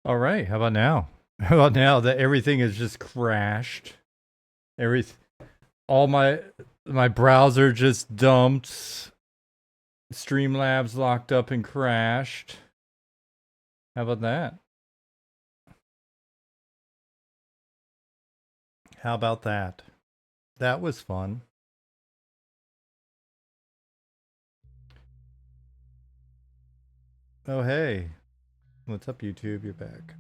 All right, how about now? How about now that everything has just crashed? Every all my browser just dumped. Streamlabs locked up and crashed. How about that? How about that? That was fun. Oh hey. What's up YouTube? You're back.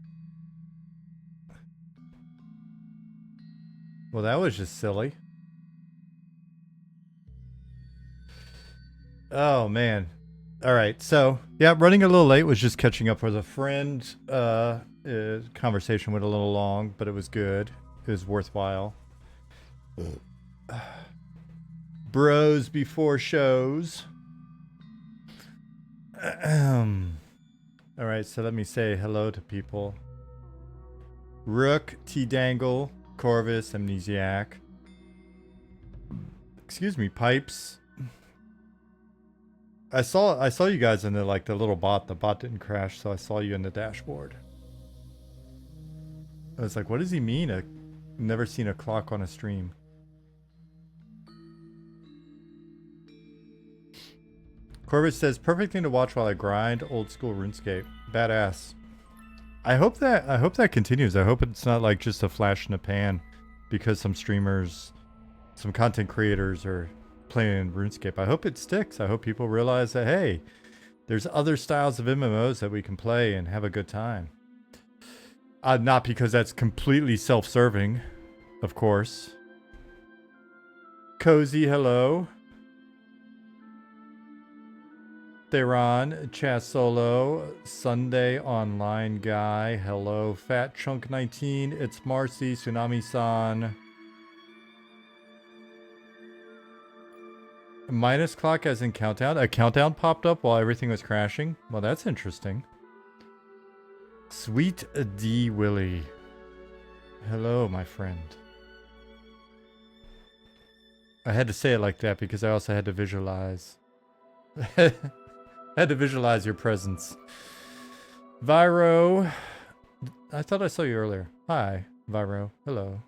Well, that was just silly. Oh man. All right. So, yeah, running a little late, was just catching up with a friend. Conversation went a little long, but it was good. It was worthwhile. Bros before shows. All right, so let me say hello to people. Rook, T-Dangle, Corvus, Amnesiac. Excuse me, Pipes. I saw you guys in the little bot. The bot didn't crash, so I saw you in the dashboard. I was like, what does he mean? I've never seen a clock on a stream. Corvus says, perfect thing to watch while I grind old school RuneScape. Badass. I hope that continues. I hope it's not like just a flash in the pan because some streamers, some content creators are playing RuneScape. I hope it sticks. I hope people realize that, hey, there's other styles of MMOs that we can play and have a good time. Not because that's completely self-serving, of course. Cozy, hello. Theron, Chat Solo, Sunday Online Guy, hello. Fat Chunk 19, it's Marcy, Tsunami-san. Minus clock as in countdown? A countdown popped up while everything was crashing? Well, that's interesting. Sweet D. Willie. Hello, my friend. I had to say it like that because I also had to visualize. Had to visualize your presence. Viro. I thought I saw you earlier. Hi, Viro. Hello.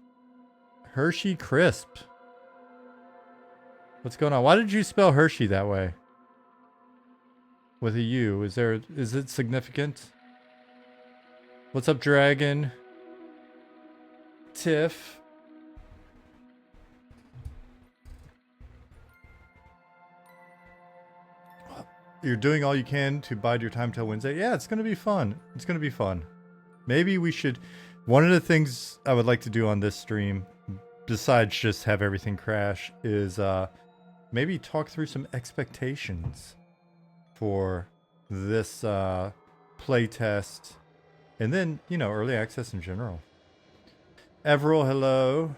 Hershey Crisp. What's going on? Why did you spell Hershey that way? With a U. Is it significant? What's up, Dragon? Tiff. You're doing all you can to bide your time till Wednesday. Yeah, it's going to be fun. It's going to be fun. Maybe we should... One of the things I would like to do on this stream, besides just have everything crash, is maybe talk through some expectations for this playtest. And then, you know, early access in general. Everil, hello.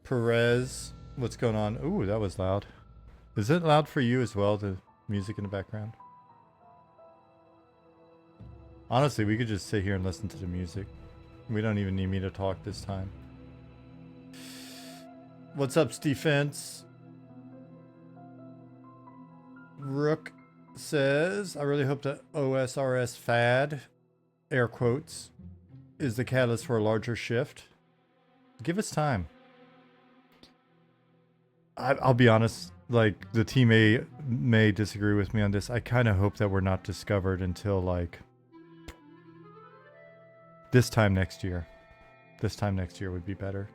Perez, what's going on? Ooh, that was loud. Is it loud for you as well, the music in the background? Honestly, we could just sit here and listen to the music. We don't even need me to talk this time. What's up, Stephens? Rook says, I really hope the OSRS fad, air quotes, is the catalyst for a larger shift. Give us time. I'll be honest, like, the team may disagree with me on this. I kind of hope that we're not discovered until, like, this time next year. This time next year would be better.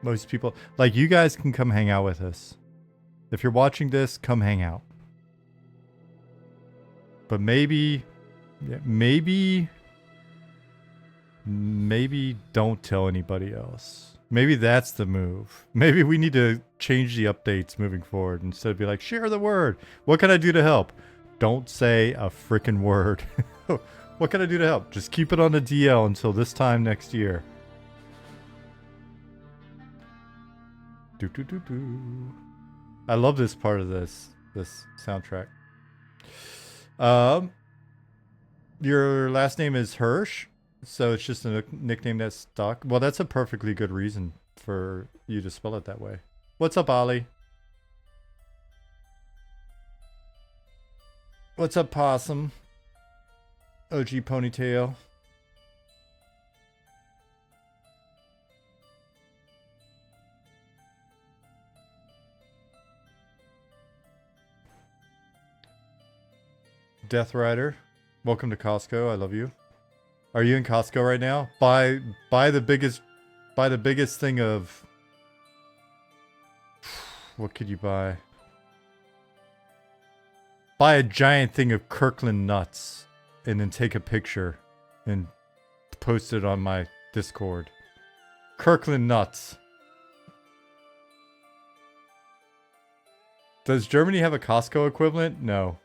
Most people, like, you guys can come hang out with us. If you're watching this, come hang out. But maybe don't tell anybody else. Maybe that's the move. Maybe we need to change the updates moving forward. Instead of be like, share the word. What can I do to help? Don't say a freaking word. What can I do to help? Just keep it on the DL until this time next year. I love this part of this soundtrack. Your last name is Hirsch, so it's just a nickname that's stuck. Well, that's a perfectly good reason for you to spell it that way. What's up, Ollie? What's up, Possum? OG ponytail. Death Rider, welcome to Costco. I love you. Are you in Costco right now? Buy the biggest thing of what could you buy? Buy a giant thing of Kirkland nuts and then take a picture and post it on my Discord. Kirkland nuts. Does Germany have a Costco equivalent? No.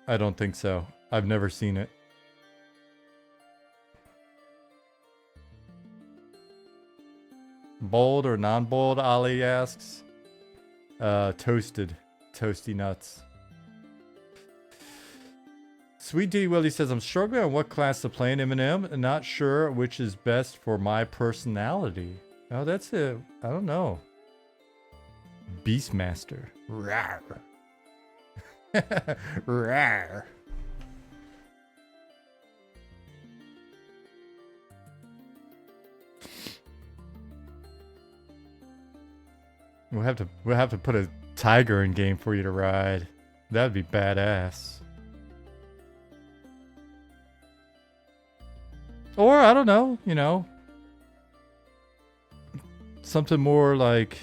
I don't think so. I've never seen it. Bold or non-bold, Ali asks. Toasted. Toasty nuts. Sweet D Willie says, I'm struggling on what class to play in Eminem and not sure which is best for my personality. Oh, that's it. I don't know. Beastmaster. Rawr. Rawr. We'll have to put a tiger in game for you to ride. That'd be badass. Or I don't know, you know, something more like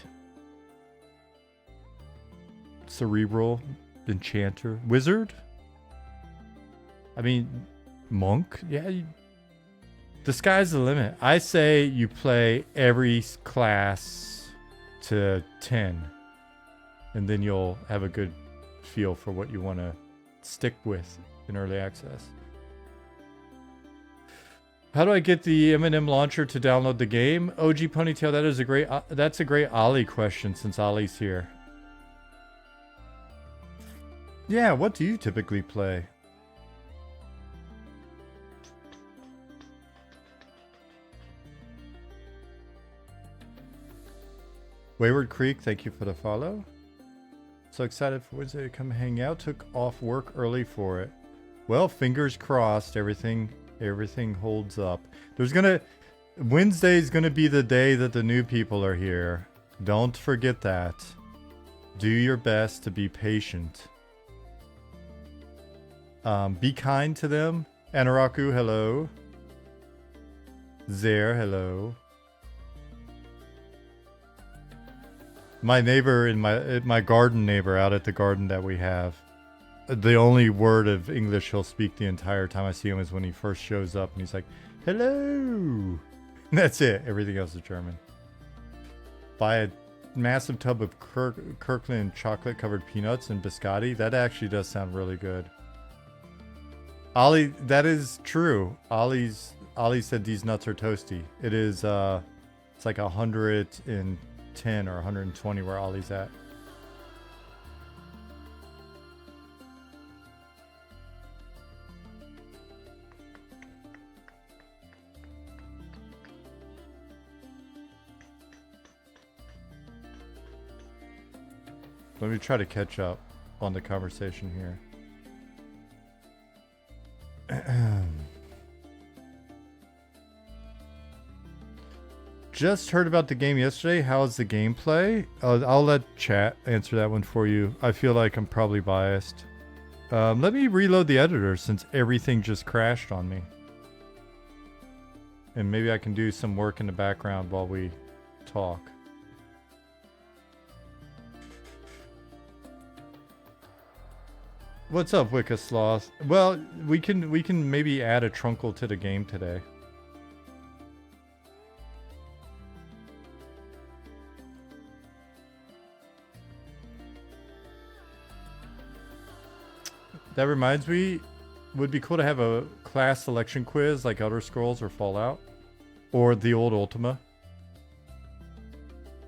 cerebral, enchanter, wizard. I mean, monk. Yeah, the sky's the limit. I say you play every class to 10, and then you'll have a good feel for what you want to stick with in early access. How do I get the M&M launcher to download the game? OG Ponytail, that's a great Ollie question since Ollie's here. Yeah, what do you typically play? Wayward Creek, thank you for the follow. So excited for Wednesday to come hang out. Took off work early for it. Well, fingers crossed, everything holds up. Wednesday's gonna be the day that the new people are here. Don't forget that. Do your best to be patient. Be kind to them. Anaraku, hello. Zare, hello. My neighbor my garden neighbor out at the garden that we have. The only word of English he'll speak the entire time I see him is when he first shows up and he's like, hello. That's it. Everything else is German. Buy a massive tub of Kirkland chocolate covered peanuts and biscotti. That actually does sound really good. Ollie, that is true. Ollie said these nuts are toasty. It is, it's like 110 or 120 where Ollie's at. Let me try to catch up on the conversation here. Just heard about the game yesterday. How's the gameplay? I'll let chat answer that one for you. I feel like I'm probably biased. Let me reload the editor since everything just crashed on me. And maybe I can do some work in the background while we talk. What's up, Wicca Sloth? Well, we can maybe add a trunkle to the game today. That reminds me, would be cool to have a class selection quiz like Elder Scrolls or Fallout, or the old Ultima.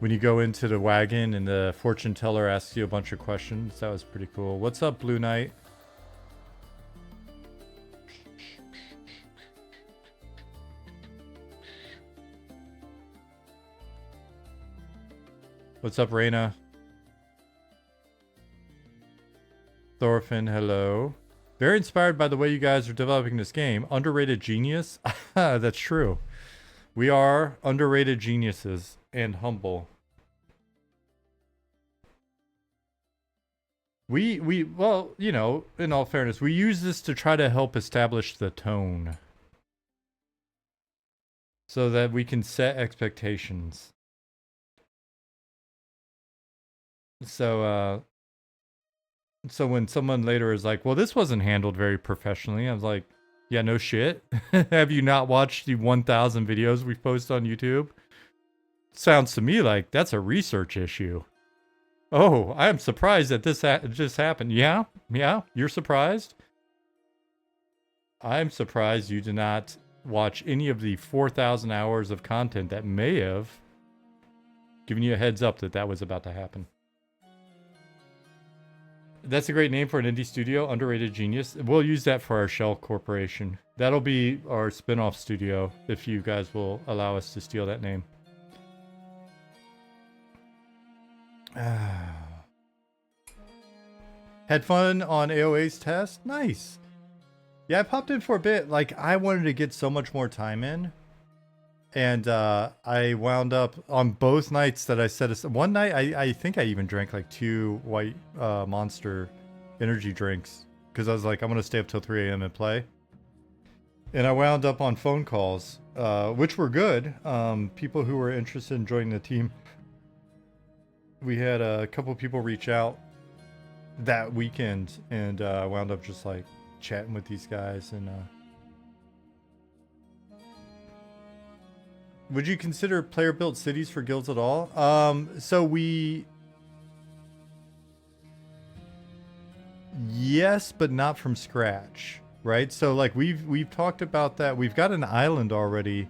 When you go into the wagon and the fortune teller asks you a bunch of questions. That was pretty cool. What's up, Blue Knight? What's up, Reyna? Thorfinn, hello. Very inspired by the way you guys are developing this game. Underrated genius. That's true. We are underrated geniuses and humble. Well, you know, in all fairness, we use this to try to help establish the tone so that we can set expectations. So so when someone later is like, "Well, this wasn't handled very professionally." I was like, "Yeah, no shit. Have you not watched the 1,000 videos we've posted on YouTube?" Sounds to me like that's a research issue. Oh, I am surprised that this just happened. Yeah, you're surprised? I'm surprised you did not watch any of the 4,000 hours of content that may have given you a heads up that that was about to happen. That's a great name for an indie studio, underrated genius. We'll use that for our Shell Corporation. That'll be our spin-off studio if you guys will allow us to steal that name. Had fun on AOA's test? Nice. Yeah, I popped in for a bit. Like, I wanted to get so much more time in. And I wound up on both nights that I said, one night I think I even drank like 2 white Monster energy drinks because I was like, I'm going to stay up till 3 a.m. and play. And I wound up on phone calls, which were good. People who were interested in joining the team. We had a couple of people reach out that weekend, and I wound up just like chatting with these guys. And would you consider player-built cities for guilds at all? Yes, but not from scratch, right? So like we've talked about that. We've got an island already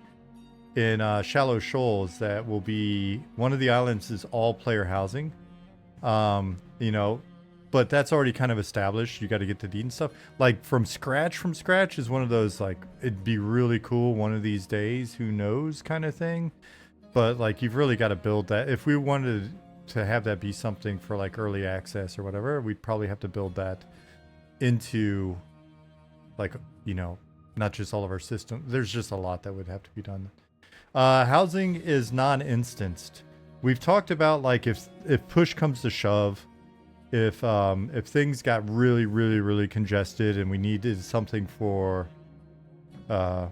in Shallow Shoals that will be, one of the islands is all player housing. You know, but that's already kind of established. You got to get the deed and stuff. Like from scratch is one of those, like, it'd be really cool one of these days, who knows, kind of thing. But like, you've really got to build that. If we wanted to have that be something for like early access or whatever, we'd probably have to build that into, like, you know, not just all of our systems. There's just a lot that would have to be done. Housing is non-instanced. We've talked about, like, if push comes to shove, if things got really congested and we needed something for the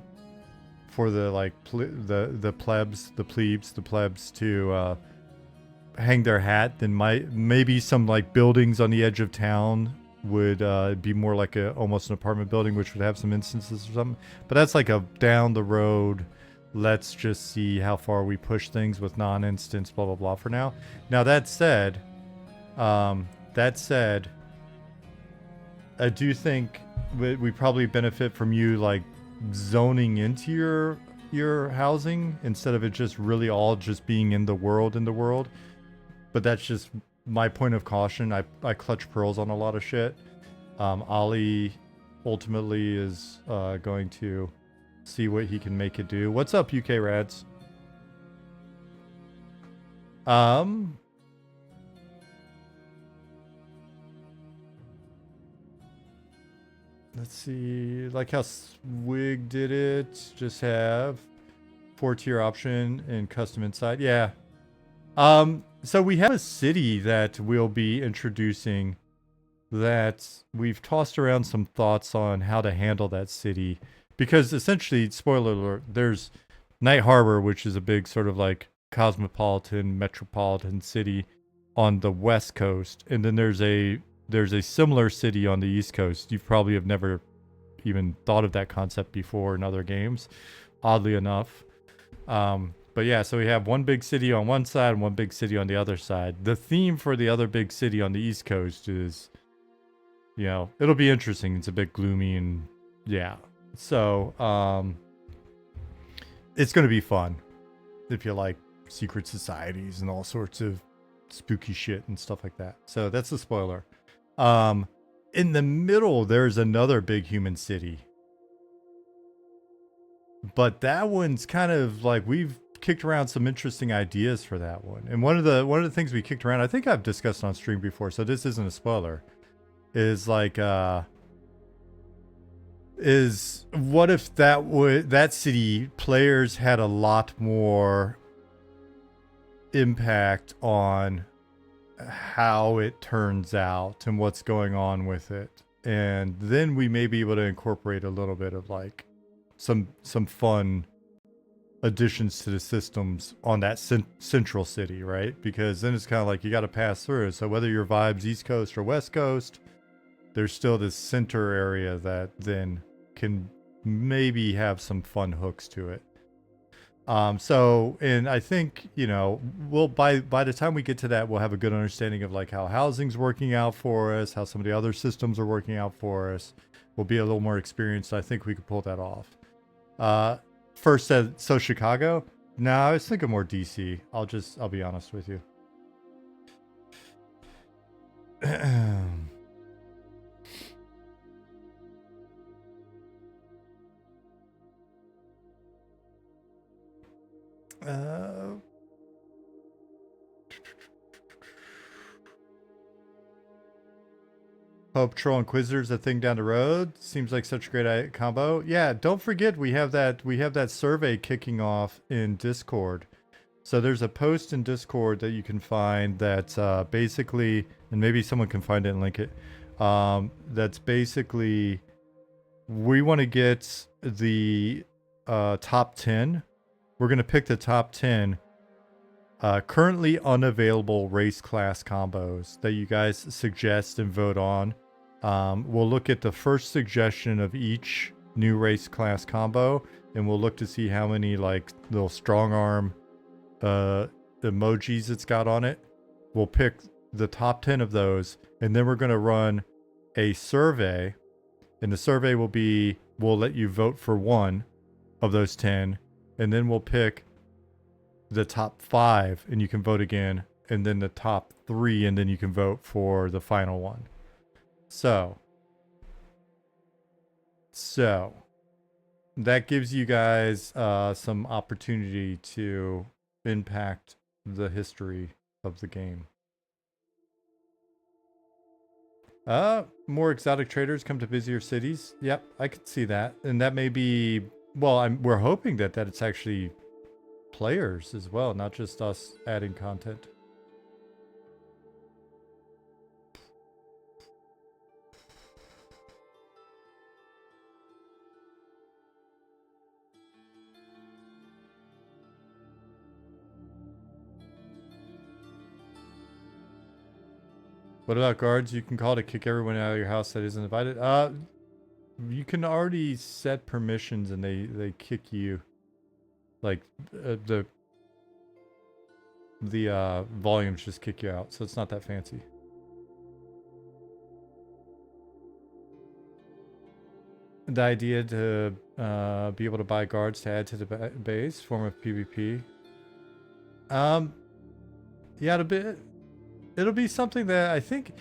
like the plebs to hang their hat, then maybe some like buildings on the edge of town would be more like almost an apartment building, which would have some instances or something. But that's like a down the road. Let's just see how far we push things with non-instance, blah, blah, blah for now. Now, that said, I do think we probably benefit from you, like, zoning into your housing instead of it just really all just being in the world. But that's just my point of caution. I clutch pearls on a lot of shit. Ollie ultimately is going to see what he can make it do. What's up, UK Rads? Let's see. Like how Swig did it. Just have 4-tier option and custom inside. Yeah. So we have a city that we'll be introducing that we've tossed around some thoughts on how to handle that city. Because essentially, spoiler alert, there's Night Harbor, which is a big sort of like cosmopolitan, metropolitan city on the west coast. And then there's a similar city on the east coast. You probably have never even thought of that concept before in other games, oddly enough. But yeah, so we have one big city on one side and one big city on the other side. The theme for the other big city on the east coast is, you know, it'll be interesting. It's a bit gloomy and yeah. So, it's going to be fun if you like secret societies and all sorts of spooky shit and stuff like that. So that's the spoiler. In the middle, there's another big human city. But that one's kind of like, we've kicked around some interesting ideas for that one. And one of the things we kicked around, I think I've discussed on stream before, so this isn't a spoiler, is like is what if that city players had a lot more impact on how it turns out and what's going on with it, and then we may be able to incorporate a little bit of like some fun additions to the systems on that central city, right? Because then it's kind of like you got to pass through. So whether your vibe's East Coast or West Coast, there's still this center area that then can maybe have some fun hooks to it. So, and I think, you know, we'll by the time we get to that, we'll have a good understanding of like how housing's working out for us, how some of the other systems are working out for us. We'll be a little more experienced. I think we could pull that off. First said, so Chicago? No, I was thinking more DC. I'll be honest with you. Hope Troll Inquisitor's a thing down the road. Seems like such a great combo. Yeah, don't forget we have that survey kicking off in Discord. So there's a post in Discord that you can find that's basically, and maybe someone can find it and link it. That's basically, we want to get the top 10. We're going to pick the top 10 currently unavailable race class combos that you guys suggest and vote on. We'll look at the first suggestion of each new race class combo, and we'll look to see how many like little strong arm emojis it's got on it. We'll pick the top 10 of those, and then we're going to run a survey, and the survey we'll let you vote for one of those 10, and then we'll pick the top 5 and you can vote again, and then the top 3, and then you can vote for the final one. So that gives you guys some opportunity to impact the history of the game. More exotic traders come to busier cities. Yep, I could see that. And that may be, well, we're hoping that it's actually players as well, not just us adding content. What about guards you can call to kick everyone out of your house that isn't invited? You can already set permissions and they kick you. Like the volumes just kick you out, so it's not that fancy. The idea to be able to buy guards to add to the base form of PvP. Yeah, it'll be something that I think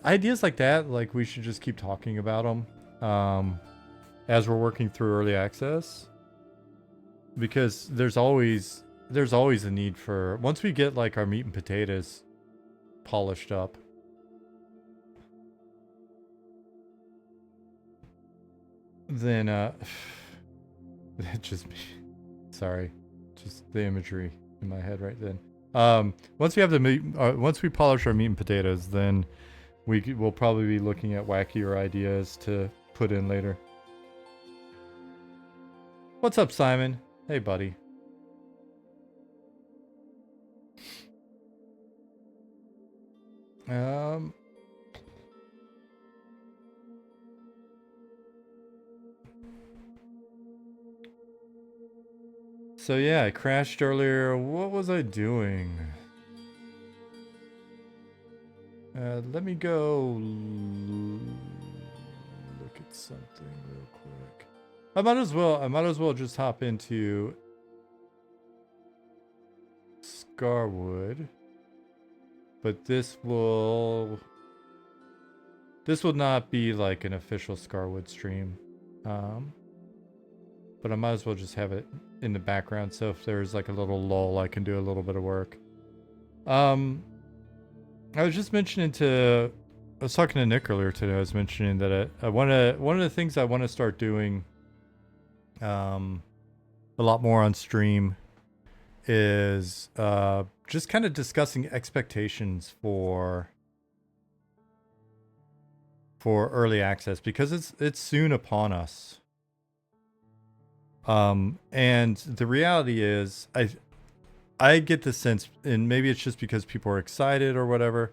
ideas like that, like we should just keep talking about them as we're working through early access, because there's always a need for, once we get like our meat and potatoes polished up, then just sorry, just the imagery in my head right then. Once we have the meat, once we polish our meat and potatoes, then we'll probably be looking at wackier ideas to put in later. What's up, Simon? Hey, buddy. So yeah, I crashed earlier. What was I doing? Let me go look at something real quick. I might as well just hop into Scarwood. But this will not be like an official Scarwood stream. But I might as well just have it in the background, so if there's like a little lull, I can do a little bit of work. I was just mentioning to I was talking to Nick earlier today. I was mentioning that I want to. One of the things I want to start doing, a lot more on stream, is just kind of discussing expectations for early access, because it's soon upon us. And the reality is, I get the sense, and maybe it's just because people are excited or whatever,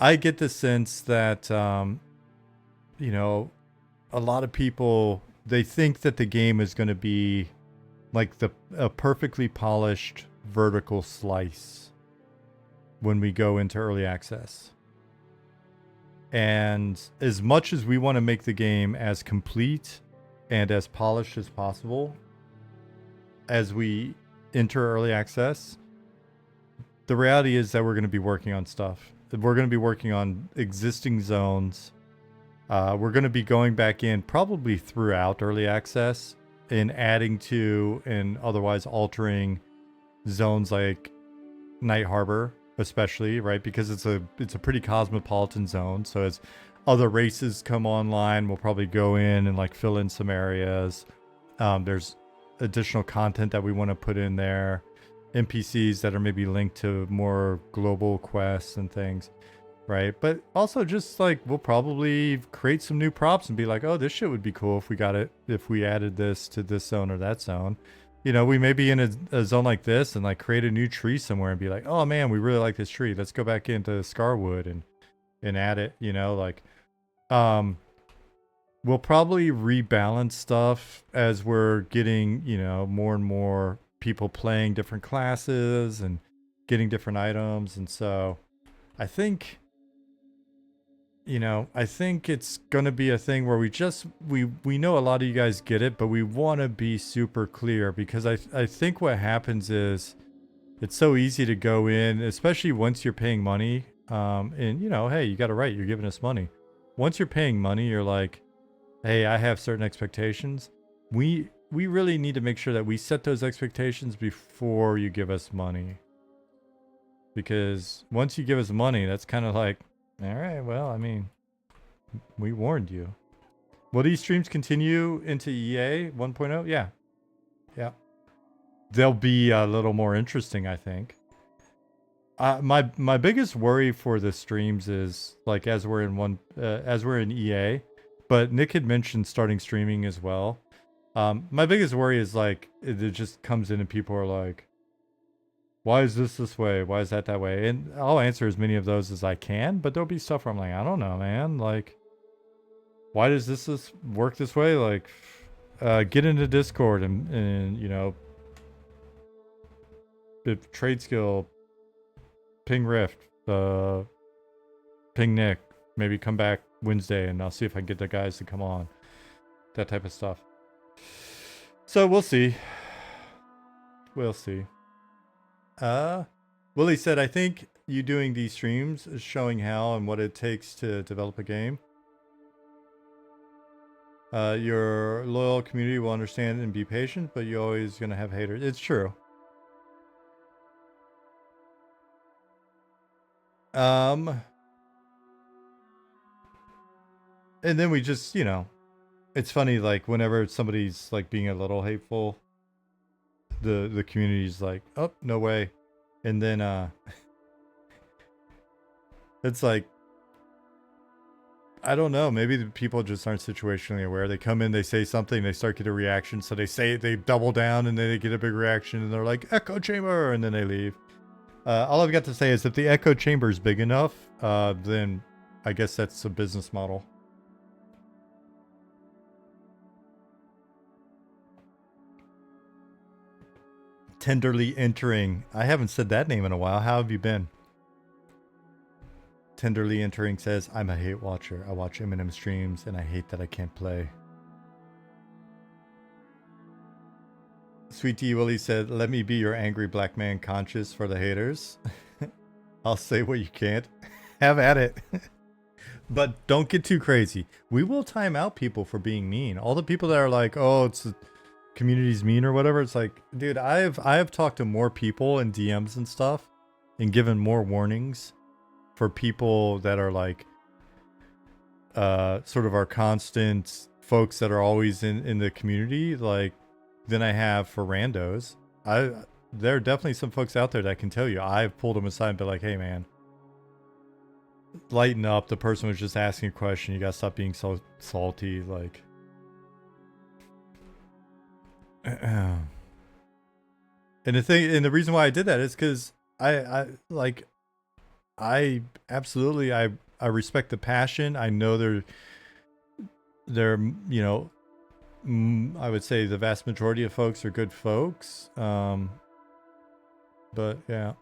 I get the sense that, you know, a lot of people, they think that the game is going to be like a perfectly polished vertical slice when we go into early access. And as much as we want to make the game as complete and as polished as possible as we enter early access, the reality is that we're going to be working on stuff. We're going to be working on existing zones. We're going to be going back in probably throughout early access and adding to and otherwise altering zones like Night Harbor, especially, right? Because it's a pretty cosmopolitan zone. So as other races come online, we'll probably go in and like fill in some areas. There's additional content that we want to put in there, NPCs that are maybe linked to more global quests and things, right? But also just like we'll probably create some new props and be like, oh, this shit would be cool if we got it, if we added this to this zone or that zone. You know, we may be in a zone like this and like create a new tree somewhere and be like, oh man, we really like this tree. Let's go back into Scarwood and add it, you know, like, we'll probably rebalance stuff as we're getting, you know, more and more people playing different classes and getting different items. And so I think, you know, I think it's going to be a thing where we know a lot of you guys get it, but we want to be super clear, because I think what happens is it's so easy to go in, especially once you're paying money. And you know, hey, you got it right. You're giving us money. Once you're paying money, you're like, hey, I have certain expectations. We really need to make sure that we set those expectations before you give us money. Because once you give us money, that's kind of like, all right, well, I mean, we warned you. Will these streams continue into EA 1.0? Yeah. Yeah. They'll be a little more interesting, I think. My biggest worry for the streams is like as we're in EA, but Nick had mentioned starting streaming as well. My biggest worry is like it just comes in and people are like, why is this way? Why is that way? And I'll answer as many of those as I can, but there'll be stuff where I'm like, I don't know, man. Like, why does this work this way? Like, get into Discord and you know, if trade skill, ping Rift, ping Nick, maybe come back Wednesday and I'll see if I can get the guys to come on. That type of stuff. So we'll see. We'll see. Willie said, I think you doing these streams is showing how and what it takes to develop a game. Your loyal community will understand and be patient, but you're always going to have haters. It's true. And then we just, you know, it's funny, like whenever somebody's like being a little hateful, the community's like, oh, no way. And then it's like, I don't know, maybe the people just aren't situationally aware. They come in, they say something, they start getting a reaction, so they double down and then they get a big reaction and they're like, echo chamber, and then they leave. All I've got to say is if the echo chamber is big enough, then I guess that's a business model. Tenderly entering. I haven't said that name in a while. How have you been? Tenderly entering says, I'm a hate watcher. I watch Eminem streams and I hate that I can't play. Sweet Tea Willie said, let me be your angry black man conscious for the haters. I'll say what you can't. Have at it. But don't get too crazy. We will time out people for being mean. All the people that are like, oh, it's the community's mean or whatever. It's like, dude, I have talked to more people in DMs and stuff and given more warnings for people that are like sort of our constant folks that are always in the community, like, than I have for randos. There are definitely some folks out there that can tell you I've pulled them aside and been like, hey man, lighten up. The person was just asking a question. You gotta stop being so salty. Like, and the reason why I did that is because I absolutely I respect the passion. I know they're you know, I would say the vast majority of folks are good folks. But yeah.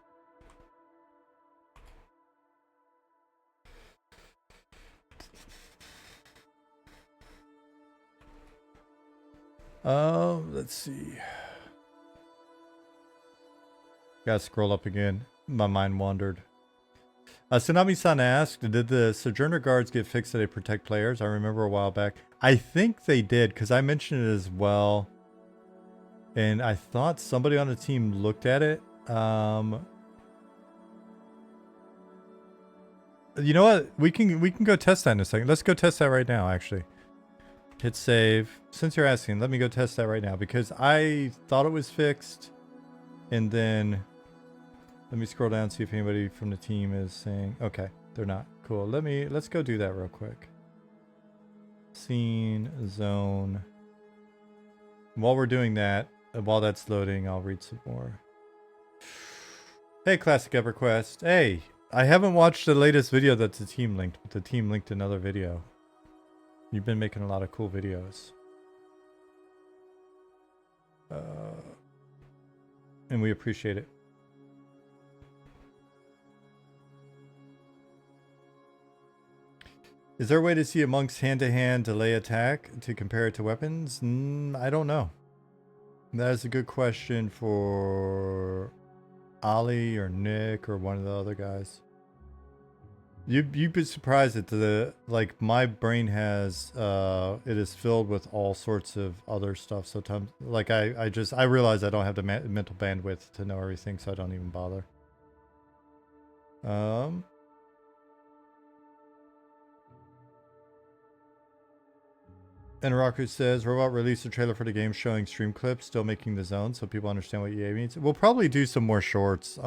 Let's see. Gotta scroll up again. My mind wandered. Tsunami-san asked, did the Sojourner guards get fixed so they protect players? I remember a while back. I think they did, because I mentioned it as well. And I thought somebody on the team looked at it. You know what? We can go test that in a second. Let's go test that right now, actually. Hit save. Since you're asking, let me go test that right now, because I thought it was fixed. And then let me scroll down and see if anybody from the team is saying, okay, they're not. Cool. Let's go do that real quick. Scene, zone. While we're doing that, while that's loading, I'll read some more. Hey, Classic EverQuest. Hey, I haven't watched the latest video that the team linked, but the team linked another video. You've been making a lot of cool videos. And we appreciate it. Is there a way to see a monk's hand-to-hand delay attack to compare it to weapons? I don't know. That is a good question for Ali or Nick or one of the other guys. You'd be surprised at my brain has, it is filled with all sorts of other stuff. So like I realize I don't have the mental bandwidth to know everything, so I don't even bother. And Raku says, Robot released a trailer for the game showing stream clips, still making the zone so people understand what EA means. We'll probably do some more shorts.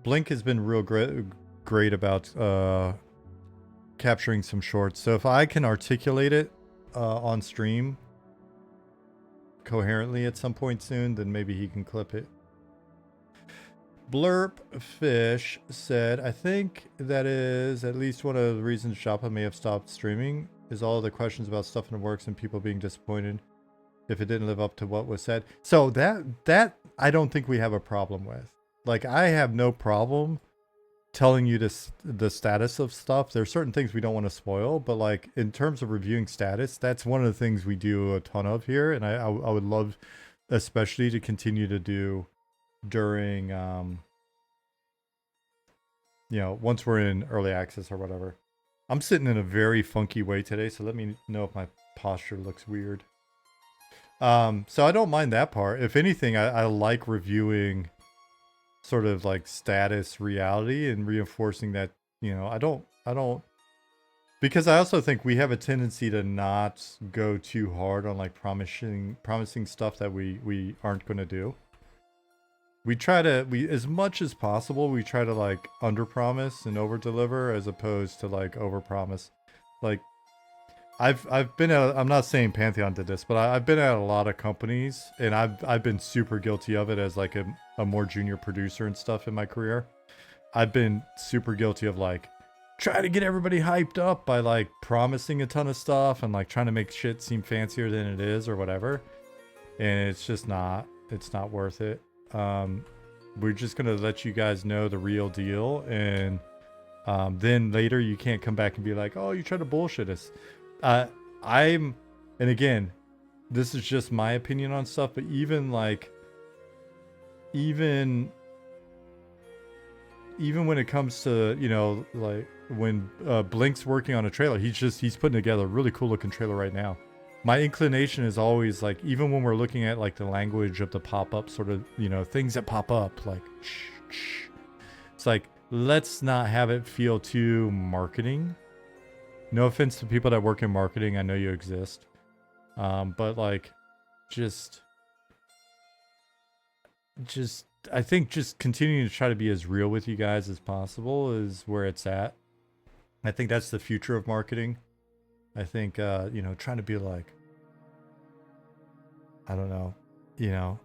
Blink has been real great about capturing some shorts. So if I can articulate it on stream coherently at some point soon, then maybe he can clip it. Blurp Fish said, I think that is at least one of the reasons Joppa may have stopped streaming, is all the questions about stuff in the works and people being disappointed if it didn't live up to what was said. So that I don't think we have a problem with. Like, I have no problem telling you the status of stuff. There's certain things we don't want to spoil, but like in terms of reviewing status, that's one of the things we do a ton of here, and I would love especially to continue to do during you know, once we're in early access or whatever. I'm sitting in a very funky way today, so let me know if my posture looks weird. So I don't mind that part. If anything, I like reviewing sort of like status reality and reinforcing that, you know, I don't, because I also think we have a tendency to not go too hard on like promising stuff that we aren't going to do. We try to, as much as possible, we try to like under promise and over deliver as opposed to like over promise. Like I've been at, I'm not saying Pantheon did this, but I've been at a lot of companies, and I've been super guilty of it as like a more junior producer and stuff in my career. I've been super guilty of like trying to get everybody hyped up by like promising a ton of stuff and like trying to make shit seem fancier than it is or whatever. And it's just not, it's not worth it. We're just gonna let you guys know the real deal, and then later you can't come back and be like, oh, you tried to bullshit us. And again, this is just my opinion on stuff, but even when it comes to, you know, like when Blink's working on a trailer, he's putting together a really cool looking trailer right now. My inclination is always like, even when we're looking at like the language of the pop-up sort of, you know, things that pop up, like shh, it's like, let's not have it feel too marketing. No offense to people that work in marketing, I know you exist. But like, just I think just continuing to try to be as real with you guys as possible is where it's at. I think that's the future of marketing. I think you know, trying to be like, I don't know, you know,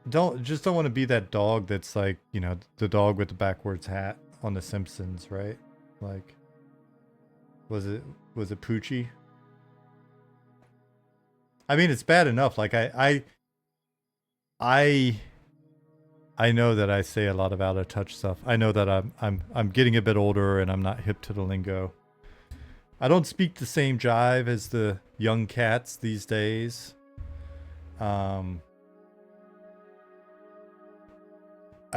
don't want to be that dog that's like, you know, the dog with the backwards hat on The Simpsons, right? Like, was it Poochie? I mean, it's bad enough. Like I know that I say a lot of out of touch stuff. I know that I'm getting a bit older and I'm not hip to the lingo. I don't speak the same jive as the young cats these days. I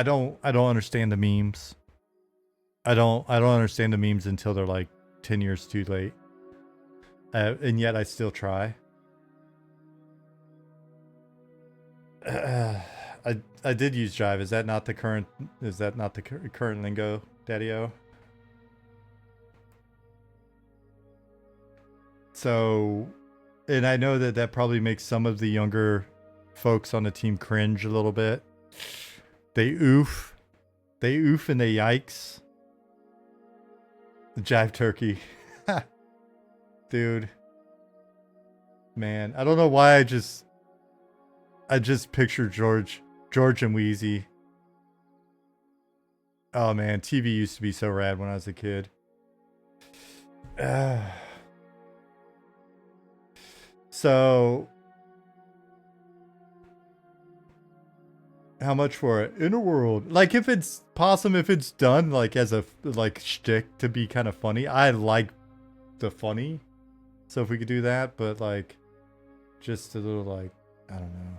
don't understand the memes. I don't understand the memes until they're like 10 years too late. And yet I still try. I did use jive. Is that not the current current lingo, Daddy-O? So, and I know that that probably makes some of the younger folks on the team cringe a little bit. They oof. They oof and they yikes. The jive turkey. Dude. Man, I don't know why I just picture George and Wheezy. Oh man, TV used to be so rad when I was a kid. So, how much for it? Inner World. Like, if it's Possum, if it's done like as a like shtick to be kind of funny, I like the funny. So if we could do that, but like, just a little like, I don't know.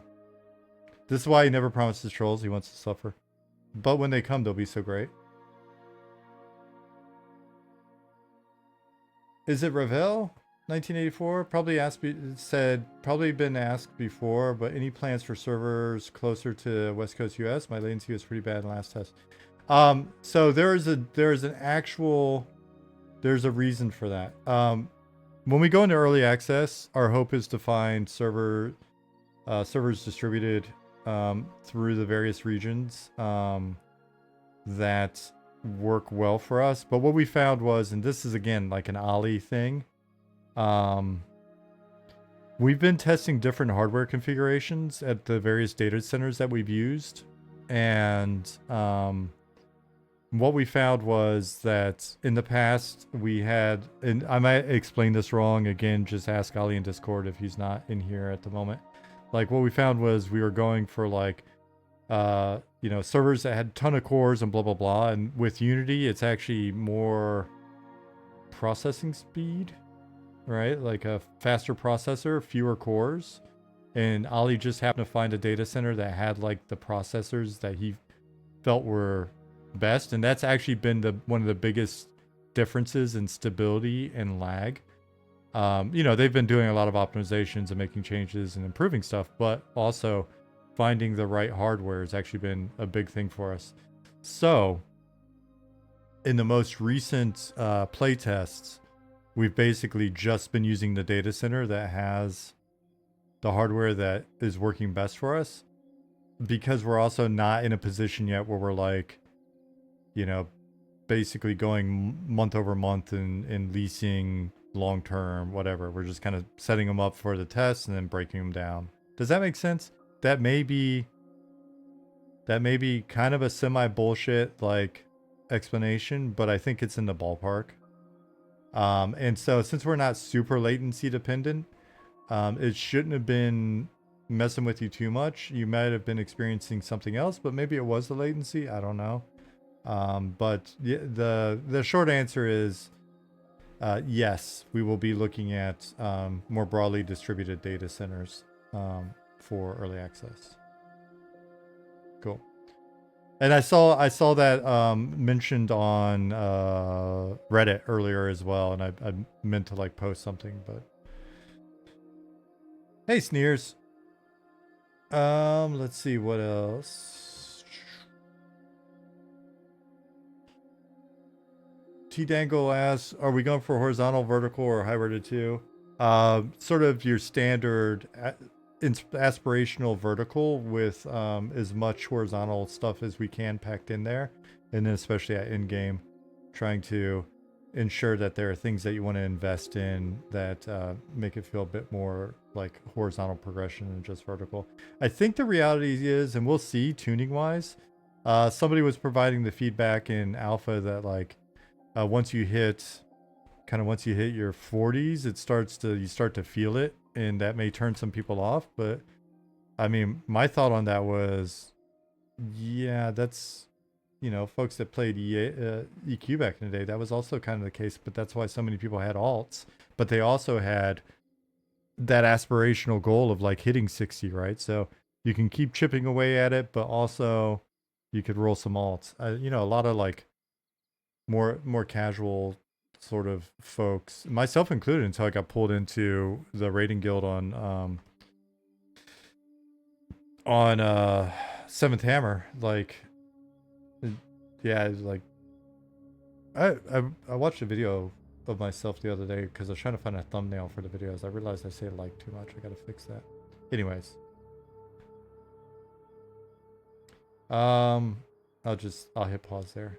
This is why he never promises trolls. He wants to suffer. But when they come, they'll be so great. Is it Ravel? 1984? Probably probably been asked before, but any plans for servers closer to West Coast US? My latency was pretty bad in the last test. So there's a reason for that. When we go into early access, our hope is to find servers distributed through the various regions that work well for us. But what we found was, and this is again like an Ollie thing, we've been testing different hardware configurations at the various data centers that we've used, and what we found was that in the past we had, and I might explain this wrong, again, just ask Ali in Discord if he's not in here at the moment. Like, what we found was we were going for like, you know, servers that had a ton of cores and blah, blah, blah. And with Unity, it's actually more processing speed, right? Like a faster processor, fewer cores. And Ali just happened to find a data center that had like the processors that he felt were best. And that's actually been one of the biggest differences in stability and lag. You know, they've been doing a lot of optimizations and making changes and improving stuff, but also finding the right hardware has actually been a big thing for us. So in the most recent play tests, we've basically just been using the data center that has the hardware that is working best for us, because we're also not in a position yet where we're like, you know, basically going month over month and leasing long term, whatever. We're just kind of setting them up for the test and then breaking them down. Does that make sense? That may be kind of a semi bullshit like explanation, but I think it's in the ballpark. And so since we're not super latency dependent, it shouldn't have been messing with you too much. You might have been experiencing something else, but maybe it was the latency. I don't know. But the short answer is yes, we will be looking at more broadly distributed data centers for early access. Cool. And I saw that mentioned on Reddit earlier as well, and I meant to like post something, but hey, Sneers. Let's see what else. Dangle asks, are we going for horizontal, vertical, or hybrid two? Sort of your standard aspirational vertical with as much horizontal stuff as we can packed in there. And then especially at in game, trying to ensure that there are things that you want to invest in that make it feel a bit more like horizontal progression than just vertical. I think the reality is, and we'll see tuning wise, somebody was providing the feedback in alpha that like once you hit your 40s, you start to feel it, and that may turn some people off. But I mean, my thought on that was, yeah, that's, you know, folks that played EQ back in the day, that was also kind of the case, but that's why so many people had alts, but they also had that aspirational goal of like hitting 60, right? So you can keep chipping away at it, but also you could roll some alts. You know, a lot of like more casual sort of folks, myself included, until I got pulled into the raiding guild on Seventh Hammer, like, yeah, like I watched a video of myself the other day because I was trying to find a thumbnail for the videos. I realized I say like too much. I gotta fix that. Anyways, I'll hit pause there.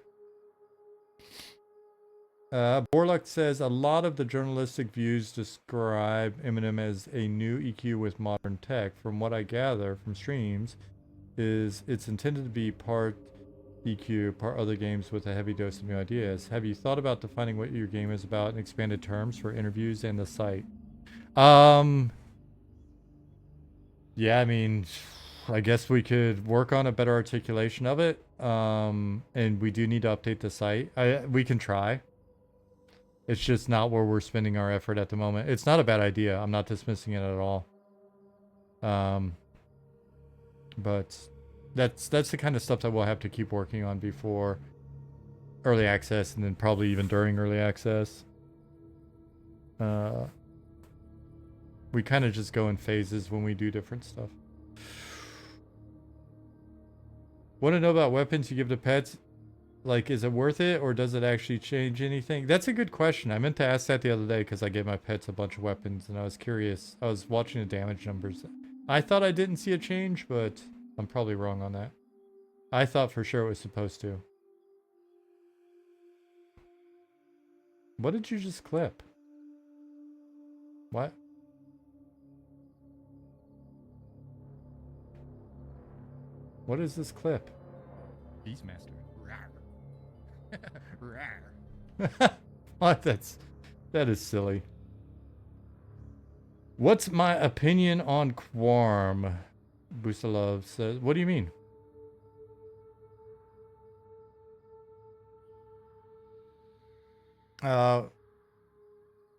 Borluck says a lot of the journalistic views describe Eminem as a new EQ with modern tech. From what I gather from streams, it's intended to be part EQ, part other games with a heavy dose of new ideas. Have you thought about defining what your game is about in expanded terms for interviews and the site? Yeah, I mean, I guess we could work on a better articulation of it. And we do need to update the site. We can try. It's just not where we're spending our effort at the moment. It's not a bad idea. I'm not dismissing it at all. But that's the kind of stuff that we'll have to keep working on before early access, and then probably even during early access. We kind of just go in phases when we do different stuff. Want to know about weapons you give to pets? Like, is it worth it, or does it actually change anything? That's a good question. I meant to ask that the other day because I gave my pets a bunch of weapons, and I was curious. I was watching the damage numbers. I thought I didn't see a change, but I'm probably wrong on that. I thought for sure it was supposed to. What did you just clip? What? What is this clip? Beastmaster. What? That is silly. What's my opinion on Quarm? Boosalov says. What do you mean?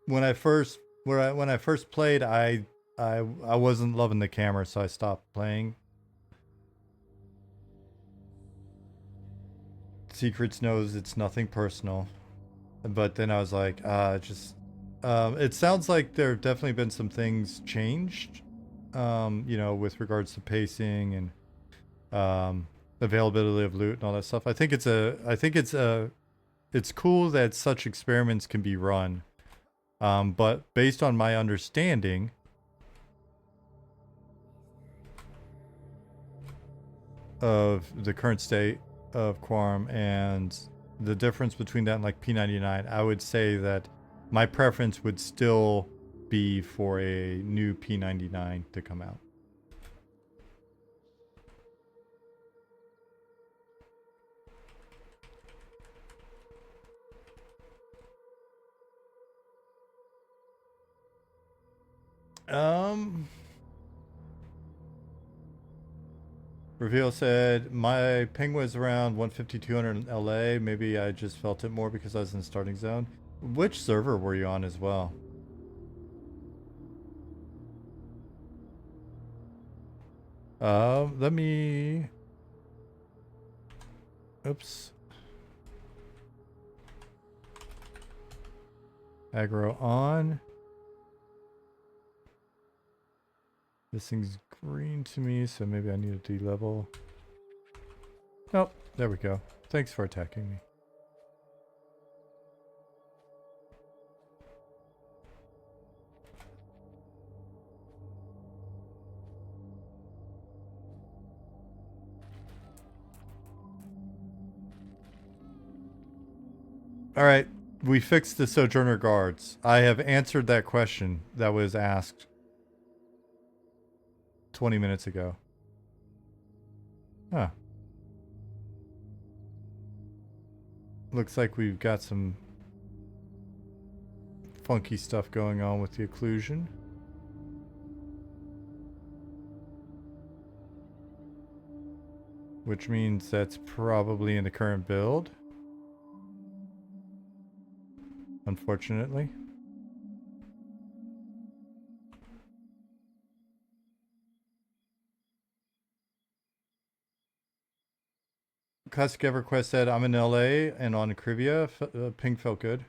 When I first played, I wasn't loving the camera, so I stopped playing. Secrets knows it's nothing personal, but then I was like, it sounds like there have definitely been some things changed, you know, with regards to pacing and availability of loot and all that stuff. I think it's cool that such experiments can be run, but based on my understanding of the current state of Quorum and the difference between that and like P99, I would say that my preference would still be for a new P99 to come out. Reveal said, my ping was around 150, 200 in LA. Maybe I just felt it more because I was in the starting zone. Which server were you on as well? Let me... Oops. Aggro on. This thing's green to me, so maybe I need to de-level. Oh, there we go. Thanks for attacking me. All right, we fixed the Sojourner Guards. I have answered that question that was asked 20 minutes ago. Huh. Looks like we've got some funky stuff going on with the occlusion. Which means that's probably in the current build. Unfortunately. Classic EverQuest said, I'm in LA and on Crivia. Ping felt good.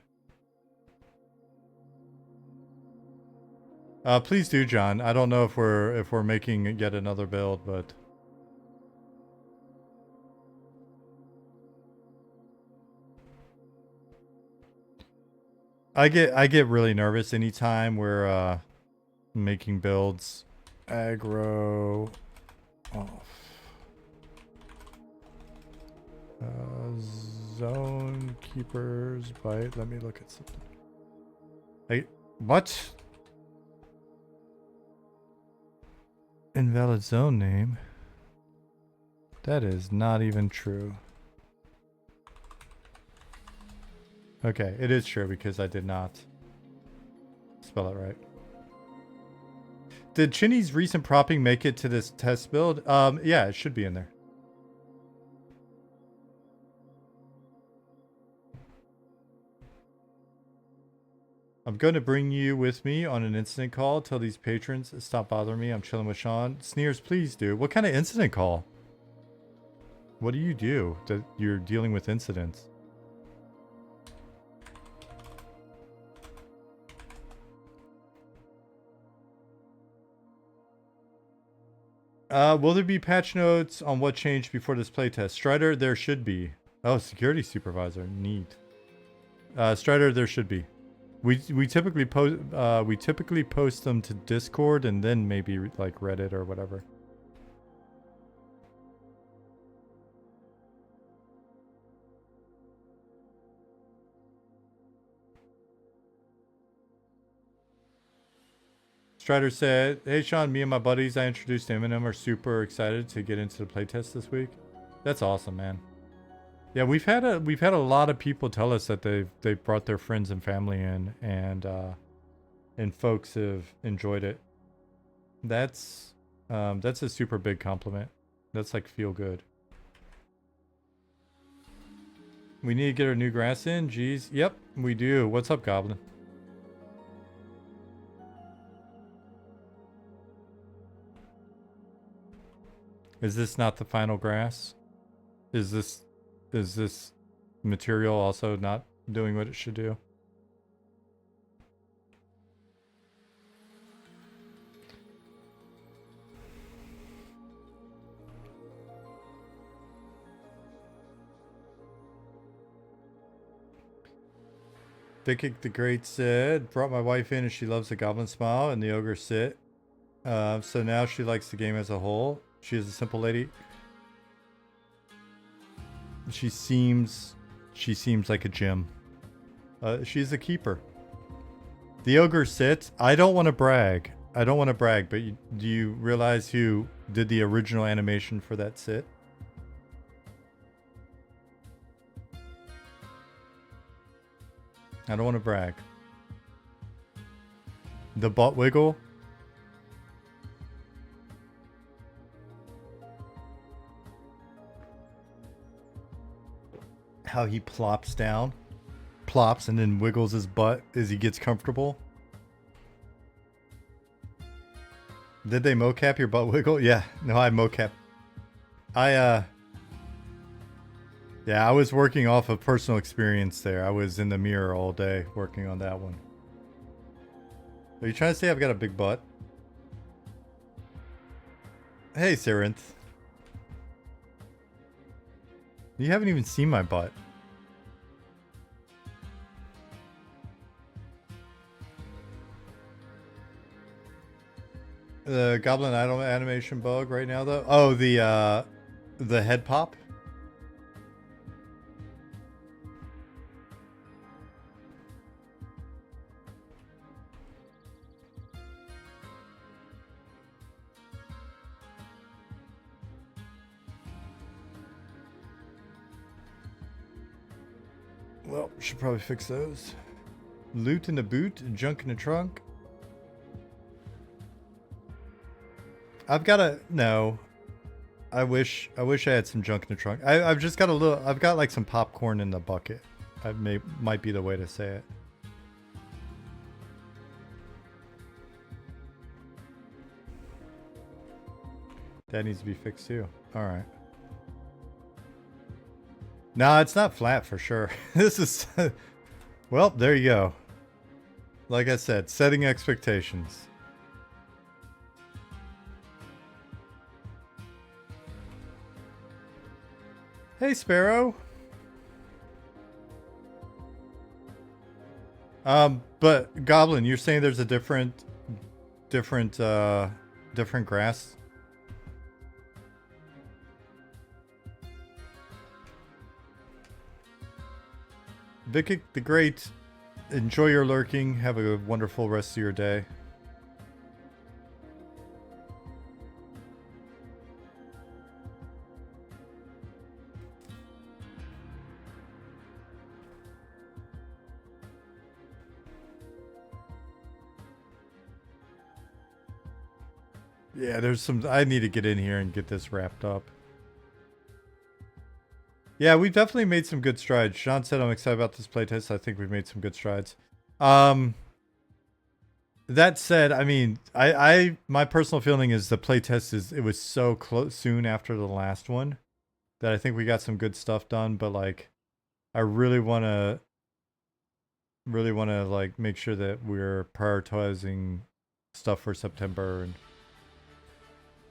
Please do, John. I don't know if we're making yet another build, but I get really nervous anytime we're making builds. Aggro off. Zone keepers Bight. Let me look at something. Hey, what? Invalid zone name. That is not even true. Okay, it is true because I did not spell it right. Did Chinny's recent propping make it to this test build? Yeah, it should be in there. I'm going to bring you with me on an incident call. Tell these patrons stop bothering me. I'm chilling with Sean. Sneers, please do. What kind of incident call? What do you do that you're dealing with incidents? Will there be patch notes on what changed before this playtest? Strider, there should be. Oh, security supervisor. Neat. Strider, there should be. We typically post them to Discord and then maybe like Reddit or whatever. Strider said, "Hey Sean, me and my buddies I introduced to Eminem are super excited to get into the playtest this week." That's awesome, man. Yeah, we've had a lot of people tell us that they've brought their friends and family in, and folks have enjoyed it. That's a super big compliment. That's like feel good. We need to get our new grass in. Jeez, yep, we do. What's up, Goblin? Is this not the final grass? Is this material also not doing what it should do? Vikic the Great said, brought my wife in and she loves the goblin smile and the ogre sit. So now she likes the game as a whole. She is a simple lady. She seems like a gem. She's a keeper. The ogre sits. I don't want to brag. But do you realize who did the original animation for that sit? I don't want to brag. The butt wiggle. How he plops down. Plops and then wiggles his butt as he gets comfortable. Did they mocap your butt wiggle? Yeah. No, I mocap. Yeah, I was working off of personal experience there. I was in the mirror all day working on that one. Are you trying to say I've got a big butt? Hey, Sarinth. You haven't even seen my butt. The Goblin Idol animation bug right now, though? Oh, the head pop? Well, should probably fix those. Loot in the boot, junk in the trunk. I've got a no. I wish I had some junk in the trunk. I've just got a little. I've got like some popcorn in the bucket. Might be the way to say it. That needs to be fixed too. All right. No, it's not flat for sure. This is. Well, there you go. Like I said, setting expectations. Hey, Sparrow. But Goblin, you're saying there's a different grass? Vikic the Great, enjoy your lurking. Have a wonderful rest of your day. Yeah, there's some... I need to get in here and get this wrapped up. Yeah, we've definitely made some good strides. Sean said I'm excited about this playtest. I think we've made some good strides. That said, I mean, my personal feeling is the playtest it was so close soon after the last one that I think we got some good stuff done, but like I really want to like make sure that we're prioritizing stuff for September and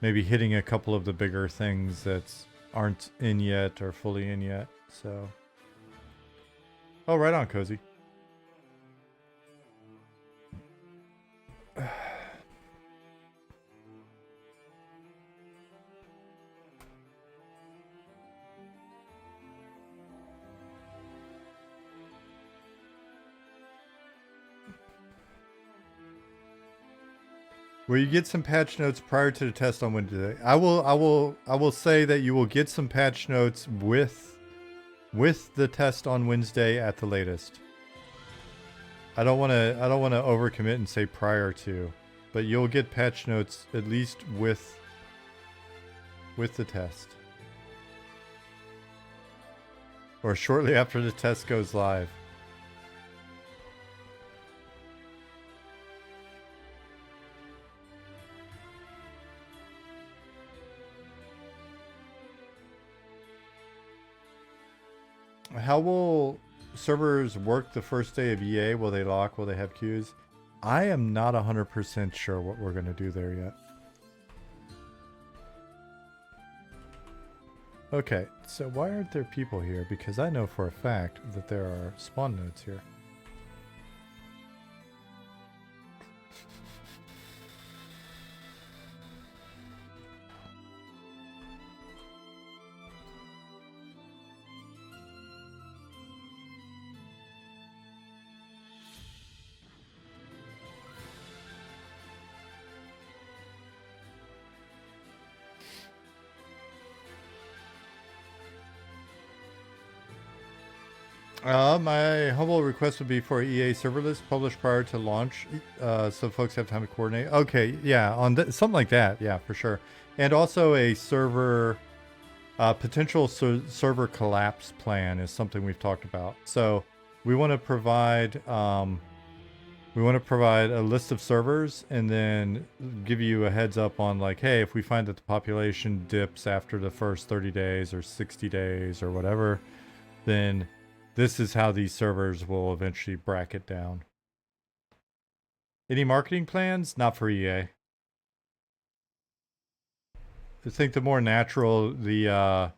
maybe hitting a couple of the bigger things that aren't in yet or fully in yet. So, oh, right on, Cozy. Will you get some patch notes prior to the test on Wednesday? I will say that you will get some patch notes with the test on Wednesday at the latest. I don't want to overcommit and say prior to, but you'll get patch notes at least with the test. Or shortly after the test goes live. How will servers work the first day of EA? Will they lock? Will they have queues? I am not 100% sure what we're going to do there yet. Okay, so why aren't there people here? Because I know for a fact that there are spawn nodes here. My humble request would be for EA server list published prior to launch, so folks have time to coordinate. Okay, yeah, on something like that, yeah, for sure. And also a server, potential server collapse plan is something we've talked about. So we want to provide, a list of servers and then give you a heads up on like, hey, if we find that the population dips after the first 30 days or 60 days or whatever, then this is how these servers will eventually bracket down. Any marketing plans? Not for EA. I think the more natural the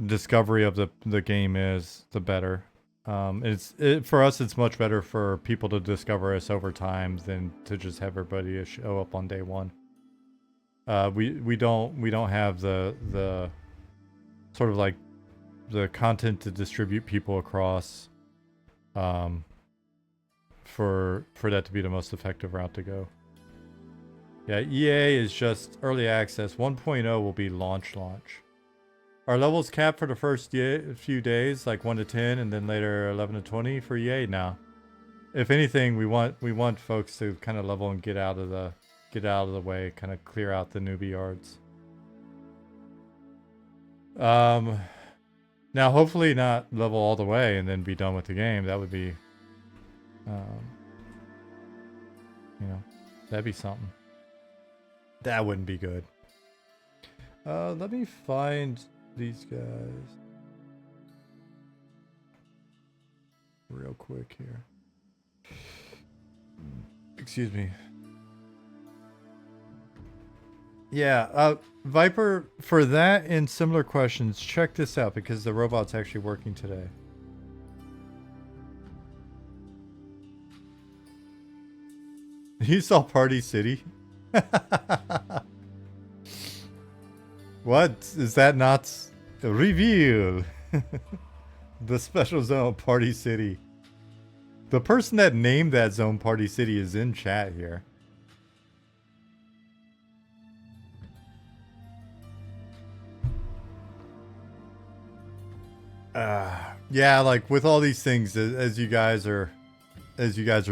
discovery of the game is, the better. For us, it's much better for people to discover us over time than to just have everybody show up on day one. We don't have the sort of like the content to distribute people across for that to be the most effective route to go. Yeah, EA is just early access. 1.0 will be launch. Are levels capped for the first few days, like 1 to 10, and then later 11 to 20 for EA? Now, if anything, we want folks to kind of level and get out of the way, kind of clear out the newbie yards. Now hopefully not level all the way and then be done with the game. That would be, you know, that'd be something. That wouldn't be good. Let me find these guys real quick here. Excuse me. Yeah, Viper, for that and similar questions, check this out because the robot's actually working today. You saw Party City? What? Is that not reveal? The special zone Party City. The person that named that zone Party City is in chat here. Yeah, like with all these things, as you guys are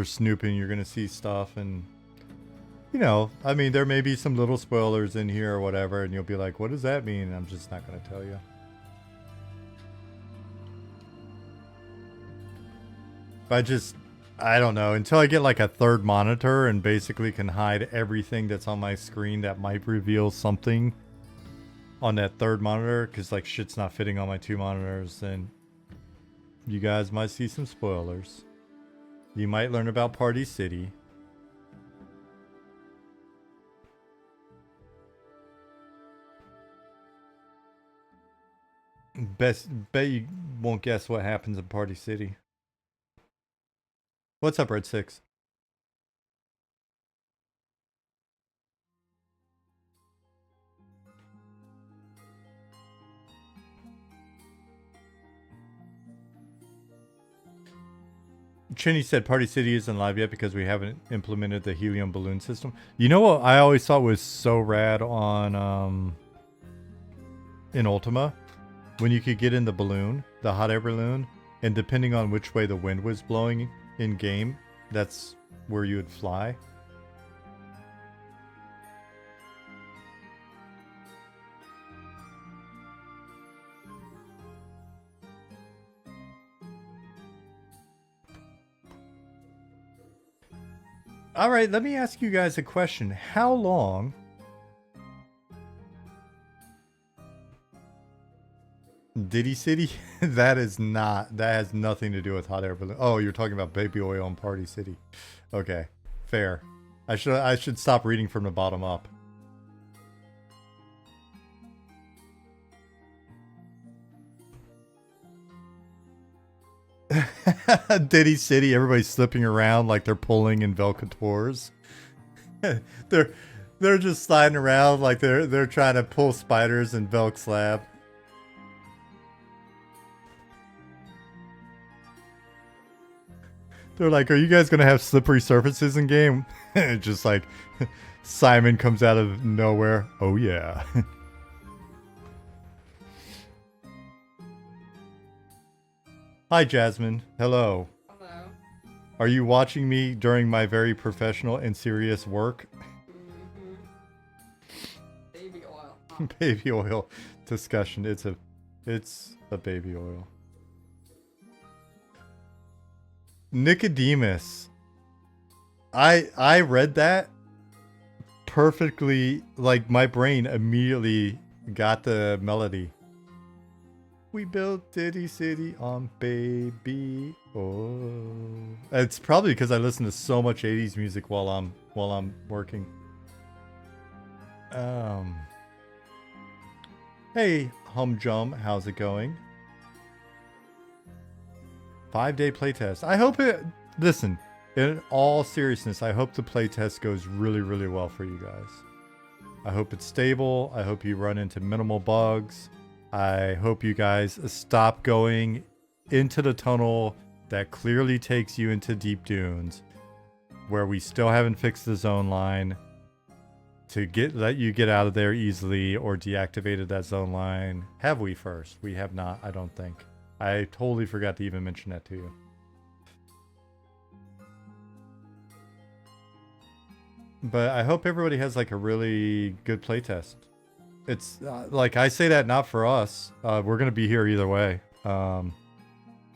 snooping, you're gonna see stuff, and you know, I mean, there may be some little spoilers in here or whatever, and you'll be like, "What does that mean?" And I'm just not gonna tell you. I don't know, until I get like a third monitor and basically can hide everything that's on my screen that might reveal something on that third monitor, because like shit's not fitting on my 2 monitors, then you guys might see some spoilers. You might learn about Party City. Bet you won't guess what happens in Party City. What's up, Red 6? Chinny said Party City isn't live yet because we haven't implemented the helium balloon system. You know what I always thought was so rad on in Ultima? When you could get in the balloon, the hot air balloon, and depending on which way the wind was blowing in game, that's where you would fly. All right, let me ask you guys a question. How long Diddy City? That has nothing to do with hot air balloon. Oh, you're talking about baby oil and Party City. Okay, fair. I should stop reading from the bottom up. Diddy City, everybody's slipping around like they're pulling in Velcatours. they're just sliding around like they're trying to pull spiders in Velc Slab. They're like, "Are you guys gonna have slippery surfaces in game?" Just like Simon comes out of nowhere. Oh yeah. Hi, Jasmine. Hello. Hello. Are you watching me during my very professional and serious work? Mm-hmm. Baby oil. Baby oil discussion. It's a baby oil. Nicodemus. I read that perfectly, like my brain immediately got the melody. We built Diddy City on baby oil. It's probably because I listen to so much 80s music while I'm working. Hey, Humjum, how's it going? 5-day playtest. I hope it... Listen, in all seriousness, I hope the playtest goes really, really well for you guys. I hope it's stable. I hope you run into minimal bugs. I hope you guys stop going into the tunnel that clearly takes you into Deep Dunes, where we still haven't fixed the zone line. let you get out of there easily or deactivated that zone line. Have we first? We have not, I don't think. I totally forgot to even mention that to you. But I hope everybody has like a really good playtest. It's like I say that not for us. We're gonna be here either way.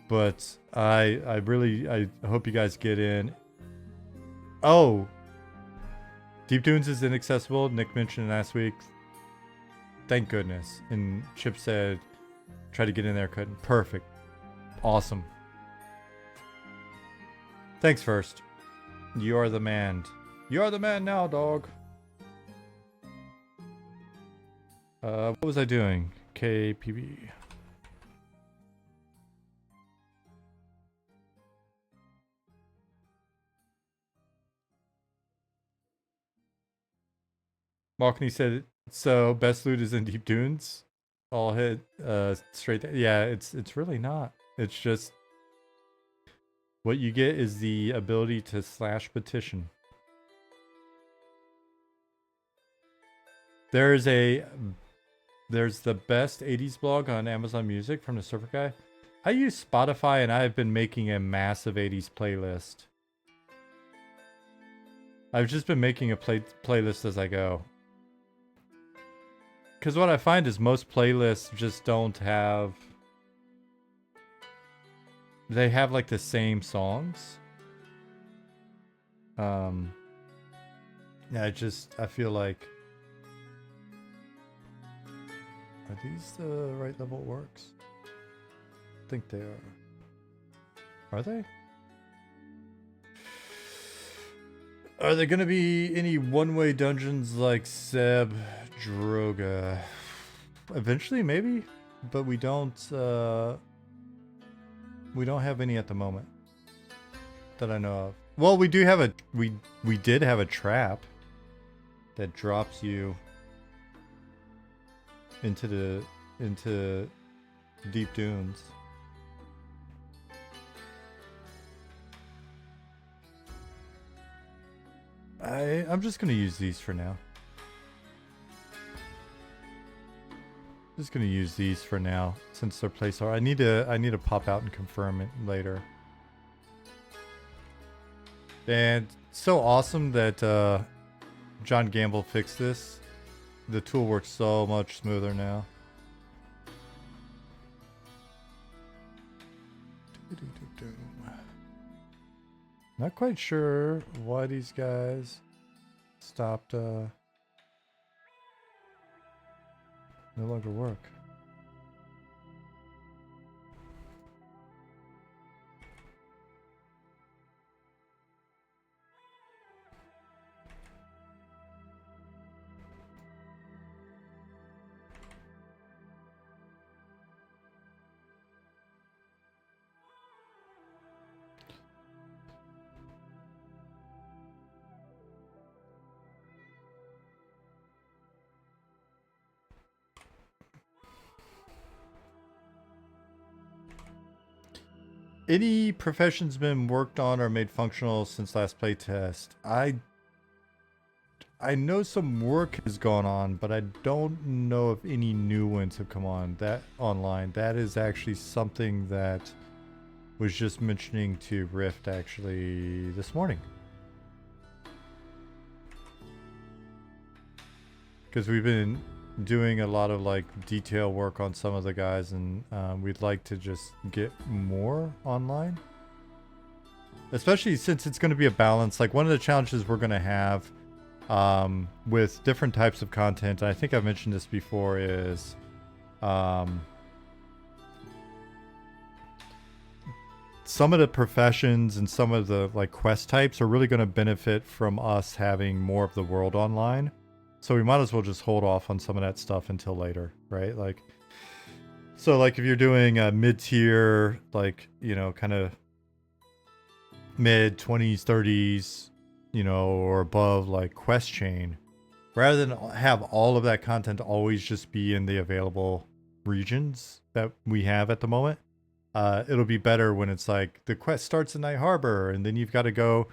But I hope you guys get in. Oh, Deep Dunes is inaccessible. Nick mentioned last week. Thank goodness. And Chip said, try to get in there, couldn't. Perfect. Awesome. Thanks first. You are the man. You are the man now, dog. What was I doing? KPB. Malkney said, so best loot is in Deep Dunes. All hit straight there. Yeah, it's really not. It's just what you get is the ability to slash petition. There's the best 80s blog on Amazon Music from the Surfer Guy. I use Spotify and I've been making a massive 80s playlist. I've just been making a playlist as I go. Because what I find is most playlists just don't have... They have like the same songs. Yeah, I feel like... Are these the right level Orcs? I think they are. Are they? Are there gonna be any one-way dungeons like Seb Droga? Eventually, maybe, but we don't have any at the moment that I know of. Well, we do have a we did have a trap that drops you into Deep Dunes. I'm just gonna use these for now. Just gonna use these for now since they're placeholder. I need to pop out and confirm it later. And so awesome that John Gamble fixed this. The tool works so much smoother now. Not quite sure why these guys stopped no longer work. Any professions been worked on or made functional since last playtest? I know some work has gone on, but I don't know if any new ones have come on that online. That is actually something that was just mentioning to Rift actually this morning. Because we've been doing a lot of like detail work on some of the guys, and we'd like to just get more online, especially since it's going to be a balance. Like one of the challenges we're going to have with different types of content, and I think I've mentioned this before, is some of the professions and some of the like quest types are really going to benefit from us having more of the world online. So we might as well just hold off on some of that stuff until later, right? Like, so like if you're doing a mid-tier, like, you know, kind of mid 20s, 30s, you know, or above, like quest chain, rather than have all of that content always just be in the available regions that we have at the moment, it'll be better when it's like the quest starts in Night Harbor and then you've got to go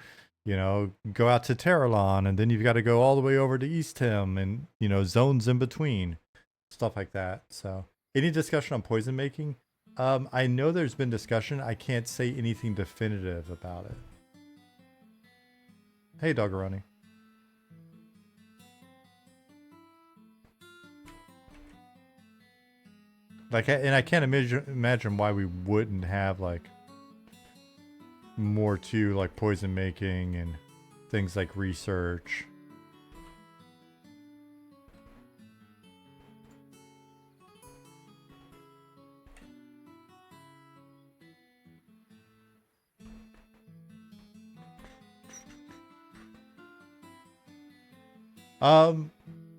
You know, go out to Terralon, and then you've got to go all the way over to East Tim, and you know, zones in between, stuff like that. So, any discussion on poison making? I know there's been discussion. I can't say anything definitive about it. Hey, Doggeroni. Like, and I can't imagine why we wouldn't have like more to like poison making and things like research.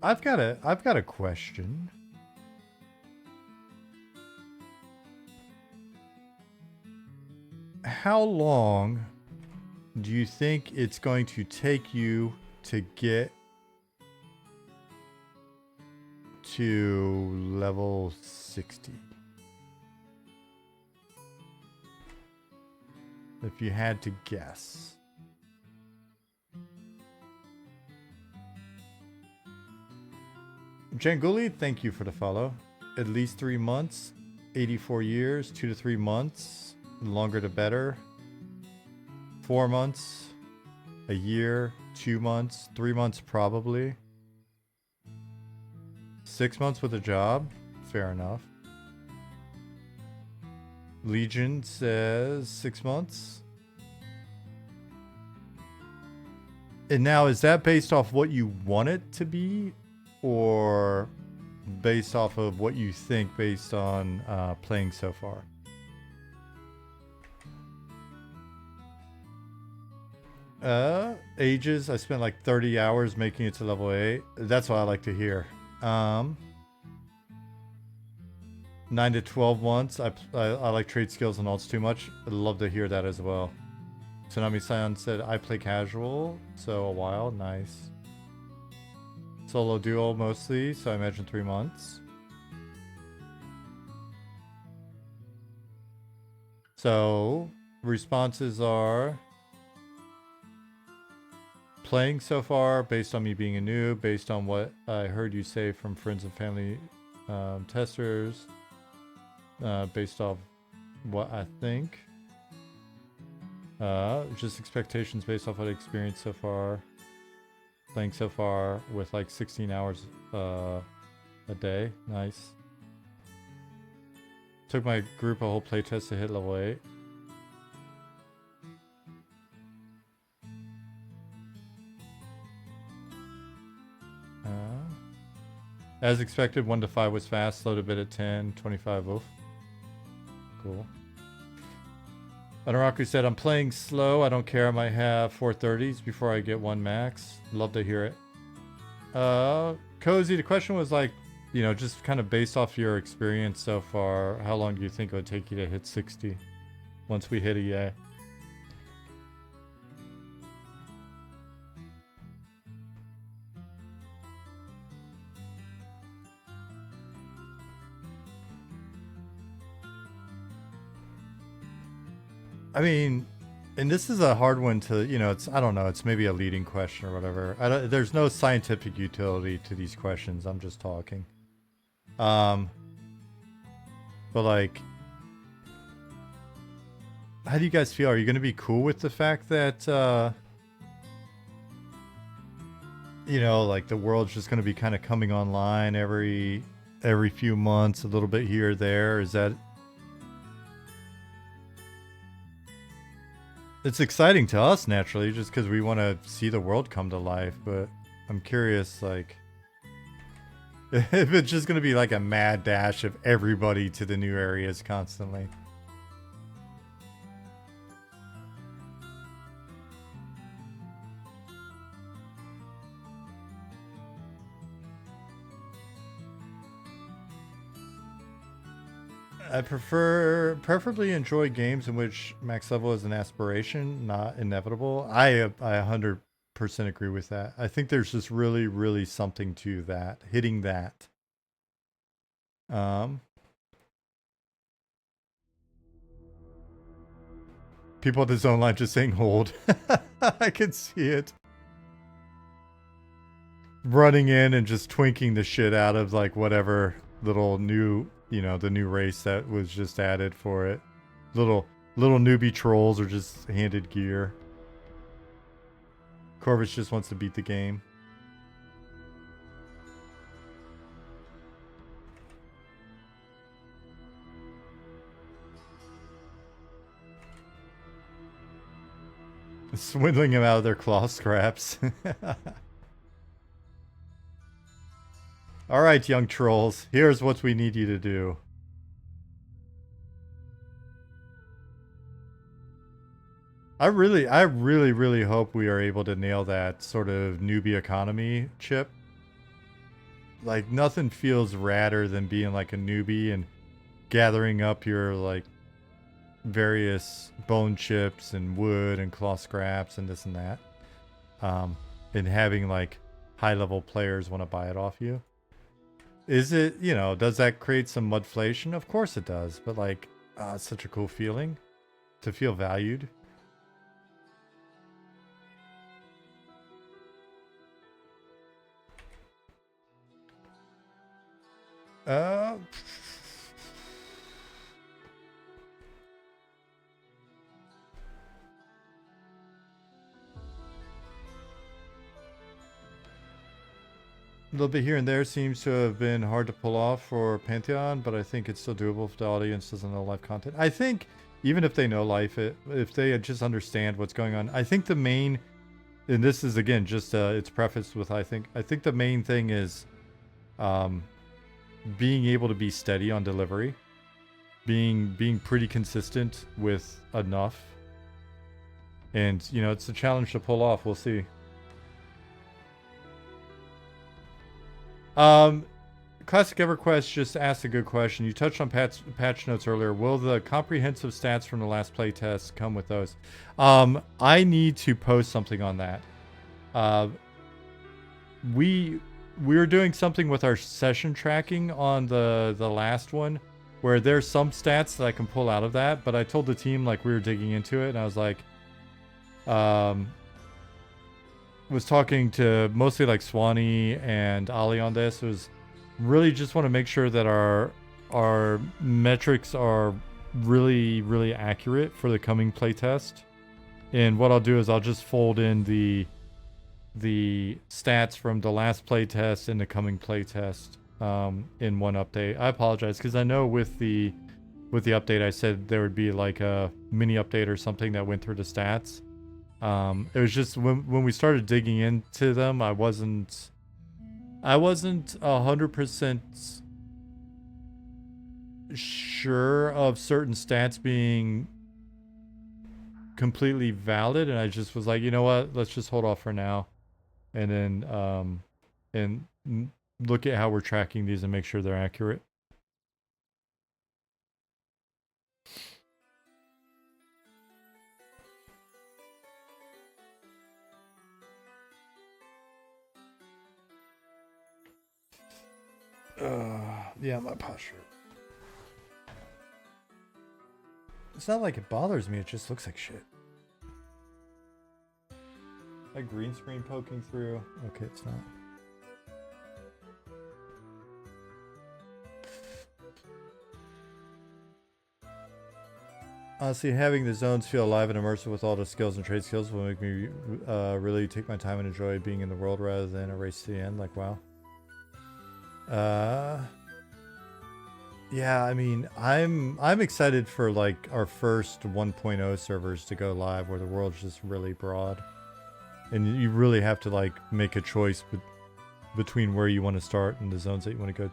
I've got a question. How long do you think it's going to take you to get to level 60? If you had to guess. Janguli, thank you for the follow. At least 3 months, 84 years, 2 to 3 months, longer to better. 4 months, a year, 2 months, 3 months probably. 6 months with a job, fair enough. Legion says 6 months. And now, is that based off what you want it to be, or based off of what you think based on playing so far? Ages, I spent like 30 hours making it to level 8. That's what I like to hear. 9 to 12 months. I like trade skills and alts too much. I'd love to hear that as well. Tsunami-san said, I play casual, so a while. Nice. Solo duo mostly, so I imagine 3 months. So, responses are... Playing so far, based on me being a noob, based on what I heard you say from friends and family testers, based off what I think. Just expectations based off what I experienced so far. Playing so far with like 16 hours a day. Nice. Took my group a whole playtest to hit level 8. As expected, 1 to 5 was fast, slowed a bit at 10, 25, oof. Cool. Anaraku said, I'm playing slow, I don't care, I might have 430s before I get 1 max. Love to hear it. Cozy, the question was like, you know, just kind of based off your experience so far, how long do you think it would take you to hit 60 once we hit EA? I mean, and this is a hard one to, you know, it's, I don't know, it's maybe a leading question or whatever. There's no scientific utility to these questions. I'm just talking. But like, how do you guys feel? Are you going to be cool with the fact that, you know, like the world's just going to be kind of coming online every few months, a little bit here or there? Is that... It's exciting to us, naturally, just because we want to see the world come to life, but I'm curious, like, if it's just going to be like a mad dash of everybody to the new areas constantly. I preferably enjoy games in which max level is an aspiration, not inevitable. I 100% agree with that. I think there's just really, really something to that, hitting that. People at the zone line just saying hold. I can see it. Running in and just twinking the shit out of like whatever little new, you know, the new race that was just added for it. Little newbie trolls are just handed gear. Corvus just wants to beat the game. Swindling them out of their claw scraps. Alright, young trolls. Here's what we need you to do. I really hope we are able to nail that sort of newbie economy chip. Like, nothing feels radder than being like a newbie and gathering up your, like, various bone chips and wood and claw scraps and this and that. And having, like, high-level players want to buy it off you. Is it, you know, does that create some mudflation? Of course it does. But, like, it's such a cool feeling to feel valued. A little bit here and there seems to have been hard to pull off for Pantheon, but I think it's still doable if the audience doesn't know live content. I think even if they know live, if they just understand what's going on, I think the main, and this is again just it's prefaced with I think the main thing is being able to be steady on delivery, being pretty consistent with enough, and you know it's a challenge to pull off. We'll see. Classic EverQuest just asked a good question. You touched on patch notes earlier. Will the comprehensive stats from the last playtest come with those? I need to post something on that. We're doing something with our session tracking on the last one, where there's some stats that I can pull out of that. But I told the team like we were digging into it, and I was like, was talking to mostly like Swanee and Ali on this. It was really just want to make sure that our metrics are really accurate for the coming playtest. And what I'll do is I'll just fold in the stats from the last playtest and the coming playtest in one update. I apologize because I know with the update I said there would be like a mini update or something that went through the stats. It was just when we started digging into them, I wasn't 100% sure of certain stats being completely valid, and I just was like, you know what, let's just hold off for now, and then and look at how we're tracking these and make sure they're accurate. Yeah, my posture. It's not like it bothers me, it just looks like shit. Like green screen poking through. Okay, it's not. Honestly, having the zones feel alive and immersive with all the skills and trade skills will make me really take my time and enjoy being in the world rather than a race to the end. Like, wow. Yeah, I mean, I'm excited for like our first 1.0 servers to go live where the world's just really broad. And you really have to like make a choice between where you want to start and the zones that you want to go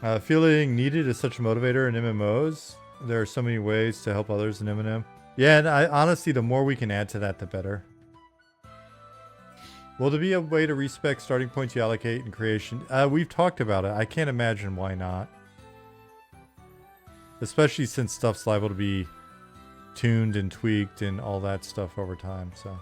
to. Feeling needed is such a motivator in MMOs. There are so many ways to help others in MMM. Yeah, and honestly, the more we can add to that, the better. Will there be a way to respec starting points you allocate in creation? We've talked about it. I can't imagine why not. Especially since stuff's liable to be tuned and tweaked and all that stuff over time, so.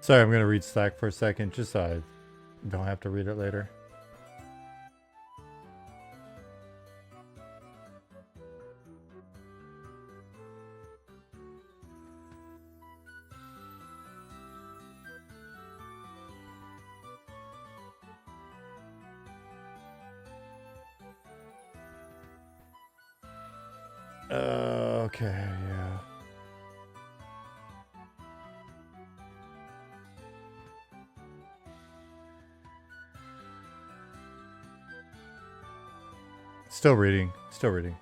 Sorry, I'm gonna read Slack for a second, just so I don't have to read it later. Okay, yeah. Still reading. Still reading.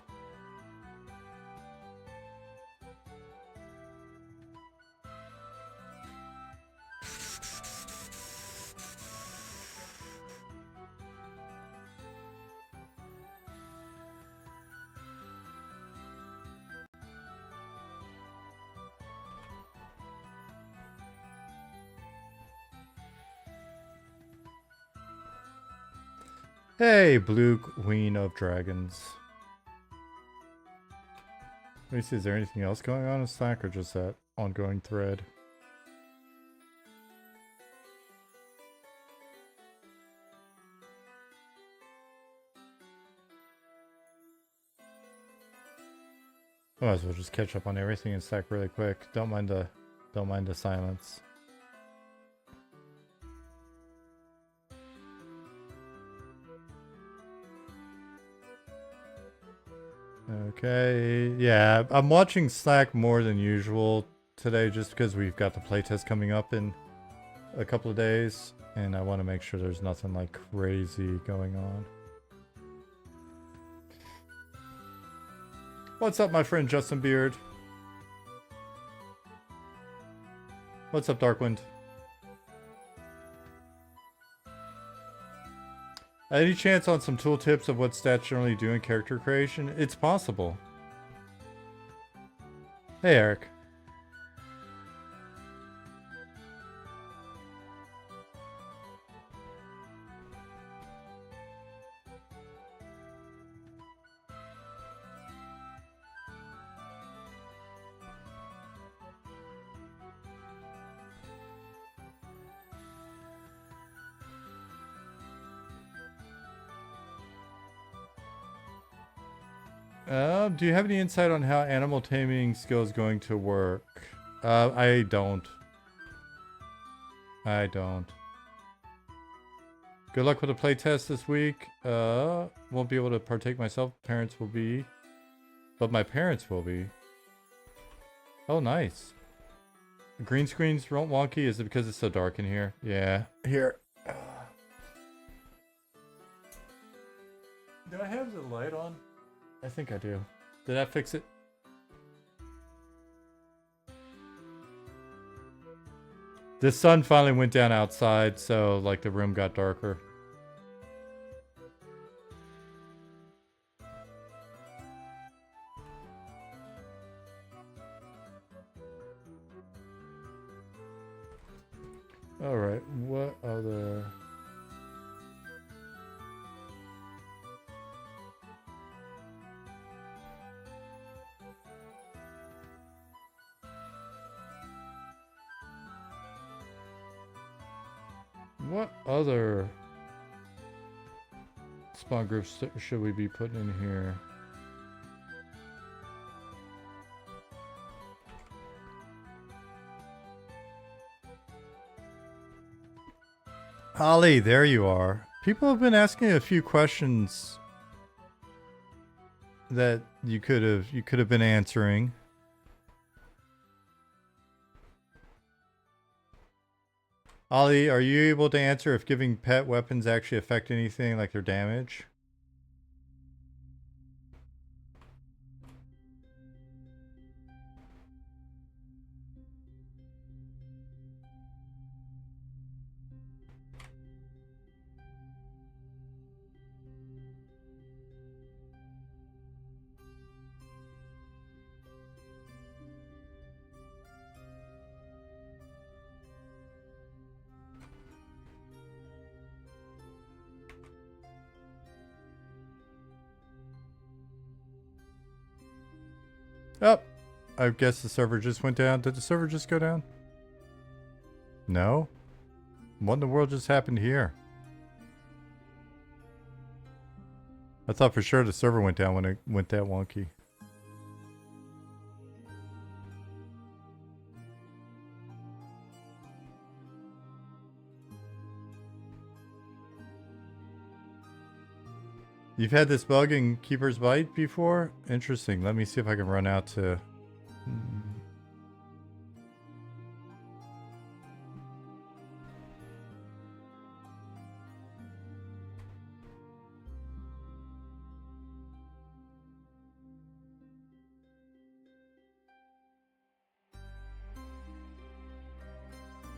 Hey, Blue Queen of Dragons. Let me see, is there anything else going on in Slack or just that ongoing thread? I might as well just catch up on everything in Slack really quick. Don't mind the silence. Okay, yeah, I'm watching Slack more than usual today just because we've got the playtest coming up in a couple of days, and I want to make sure there's nothing like crazy going on. What's up, my friend Justin Beard? What's up, Darkwind? Any chance on some tooltips of what stats generally do in character creation? It's possible. Hey, Eric. Do you have any insight on how animal taming skill is going to work? I don't. I don't. Good luck with the playtest this week. Won't be able to partake myself. Parents will be. But my parents will be. Oh, nice. The green screen's wonky. Is it because it's so dark in here? Yeah. Here. Do I have the light on? I think I do. Did that fix it? The sun finally went down outside, so like the room got darker. All right, what other... What other spawn groups should we be putting in here? Holly, there you are. People have been asking a few questions that you could have been answering. Ollie, are you able to answer if giving pet weapons actually affect anything like their damage? Oh, I guess the server just went down. Did the server just go down? No? What in the world just happened here? I thought for sure the server went down when it went that wonky. You've had this bug in Keeper's Bight before? Interesting. Let me see if I can run out to...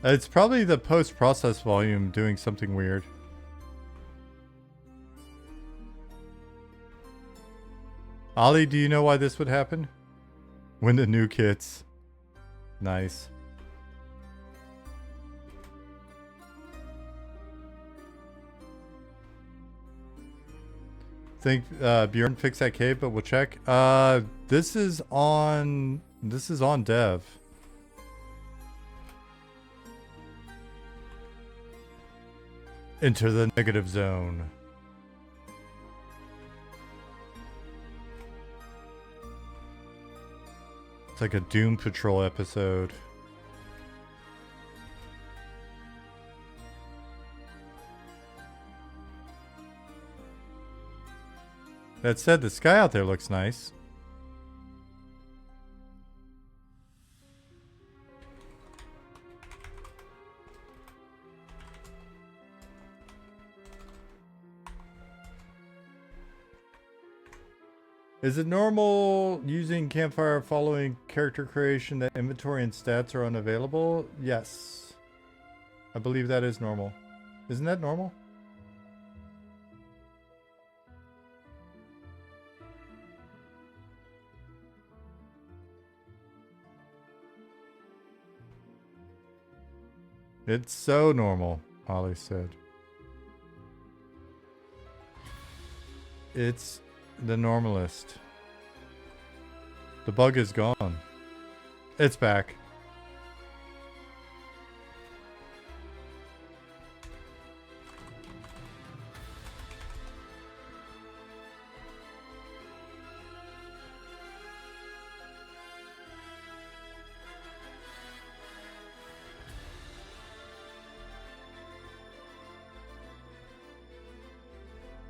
It's probably the post-process volume doing something weird. Ollie, do you know why this would happen? When the nuke hits. Nice. Think Bjorn fixed that cave, but we'll check. This is on dev. Enter the negative zone. It's like a Doom Patrol episode. That said, the sky out there looks nice. Is it normal using Campfire following character creation that inventory and stats are unavailable? Yes. I believe that is normal. Isn't that normal? It's so normal, Holly said. It's the normalist. The bug is gone. It's back.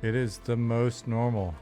It is the most normal.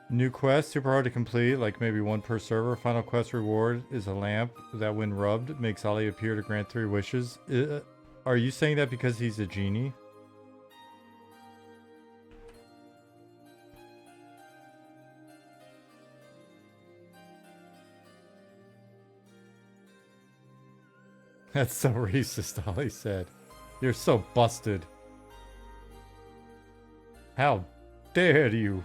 New quest, super hard to complete, like maybe one per server. Final quest reward is a lamp that when rubbed makes Ollie appear to grant 3 wishes. Are you saying that because he's a genie? That's so racist, Ollie said. You're so busted. How dare you?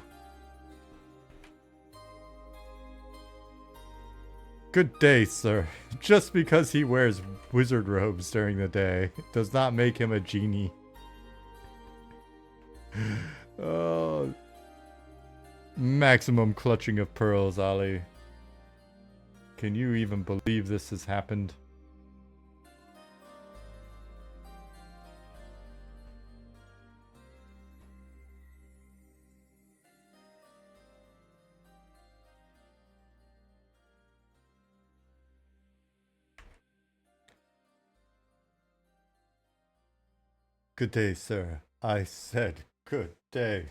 Good day, sir. Just because he wears wizard robes during the day does not make him a genie. Oh. Maximum clutching of pearls, Ollie. Can you even believe this has happened? Good day, sir. I said good day.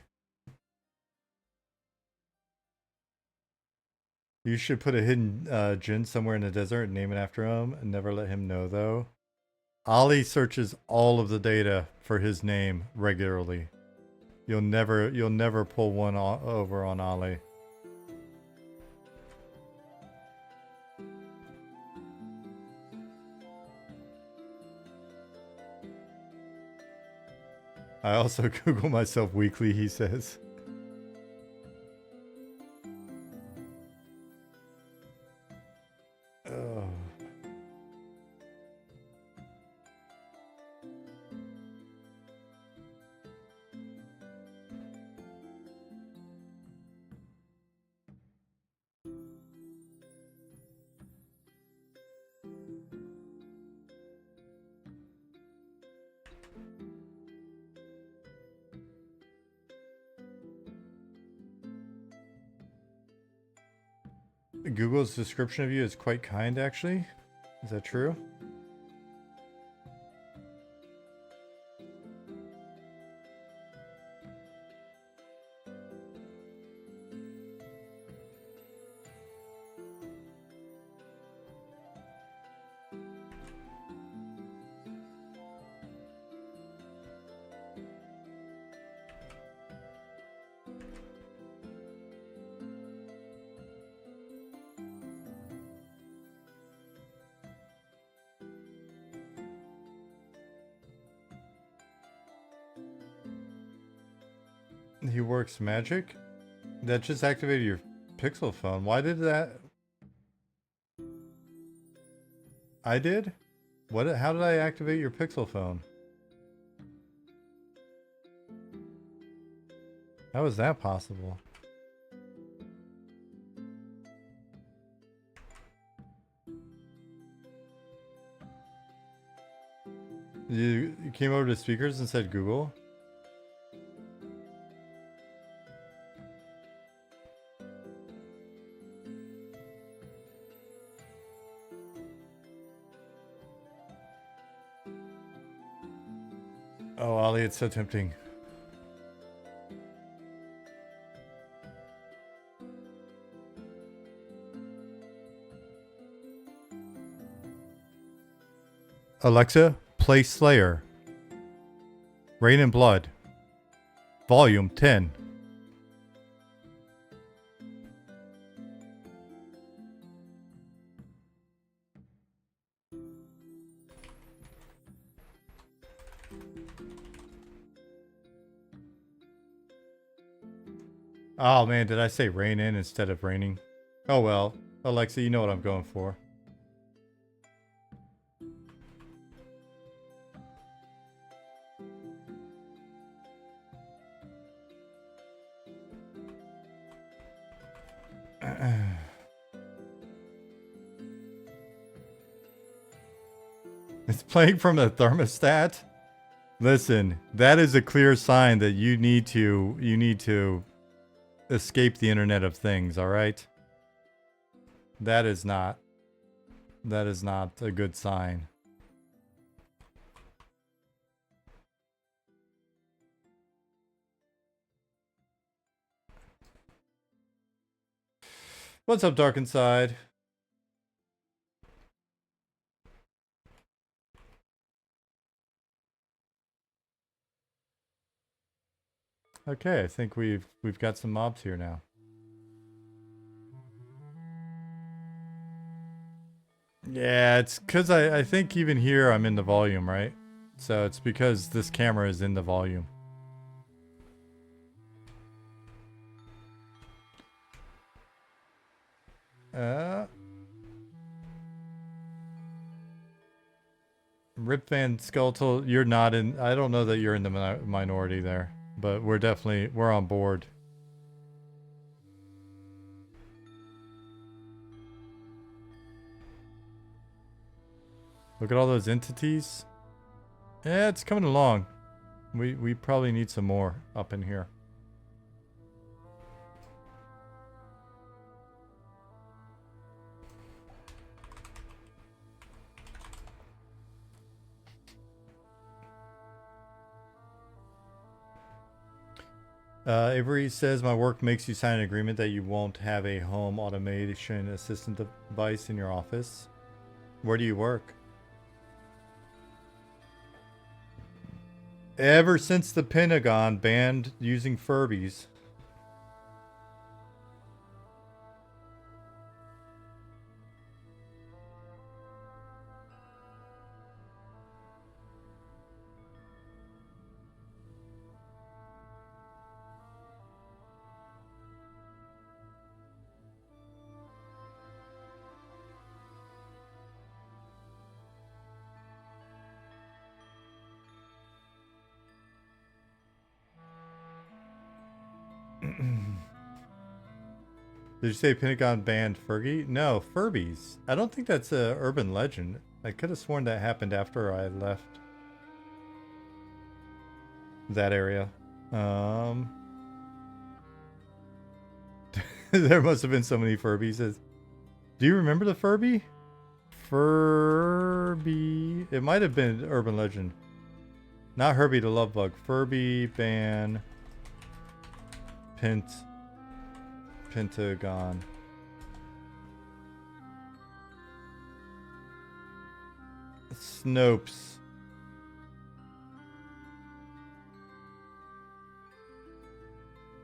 You should put a hidden djinn somewhere in the desert and name it after him and never let him know though. Ollie searches all of the data for his name regularly. You'll never pull one over on Ollie. I also Google myself weekly, he says. Oh. Google's description of you is quite kind, actually. Is that true? He works magic? That just activated your Pixel phone. Why did that? I did? What? How did I activate your Pixel phone? How is that possible? You came over to speakers and said Google? Oh, Ollie, it's so tempting. Alexa, play Slayer. Rain and Blood. Volume 10. Oh man, did I say rain in instead of raining? Oh well. Alexa, you know what I'm going for. It's playing from the thermostat? Listen, that is a clear sign that you need to escape the Internet of Things, all right? That is not a good sign. What's up, Dark Inside? Okay, I think we've got some mobs here now. Yeah, it's because I think even here I'm in the volume, right? So it's because this camera is in the volume. Rip Van Skeletal, you're not in. I don't know that you're in the minority there, but we're on board. Look at all those entities. Yeah, it's coming along. We probably need some more up in here. Avery says my work makes you sign an agreement that you won't have a home automation assistant device in your office. Where do you work? Ever since the Pentagon banned using Furbies. Did you say Pentagon banned Fergie? No, Furbies. I don't think that's a urban legend. I could have sworn that happened after I left that area. There must have been so many Furbies. Do you remember the Furby? Furby. It might have been urban legend. Not Herbie the Love Bug. Furby ban Pentagon. Snopes.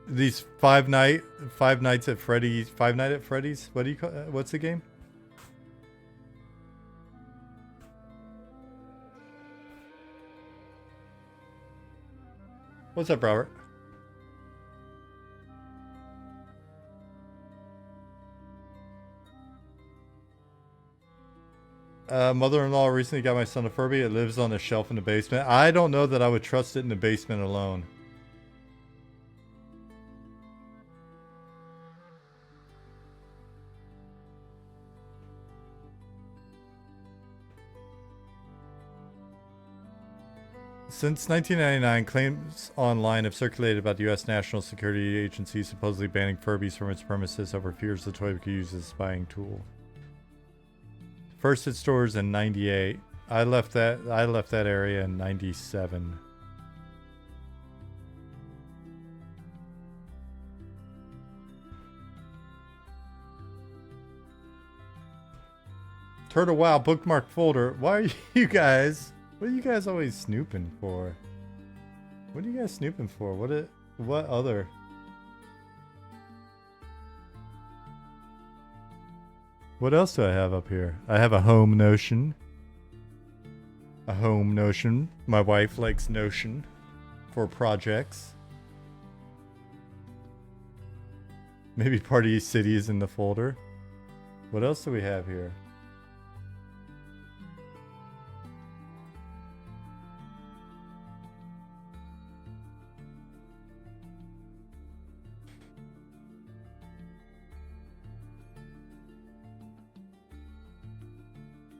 These Five Nights at Freddy's. Five Nights at Freddy's. What do you call? What's the game? What's up, Robert? Mother-in-law recently got my son a Furby. It lives on a shelf in the basement. I don't know that I would trust it in the basement alone. Since 1999, claims online have circulated about the U.S. National Security Agency supposedly banning Furbies from its premises over fears the toy could be used as a spying tool. First hit stores in '98. I left that area in '97. Turtle Wow bookmark folder. Why are you guys? What are you guys always snooping for? What are you guys snooping for? What other? What else do I have up here? I have a home Notion. A home Notion. My wife likes Notion for projects. Maybe Party City is in the folder. What else do we have here?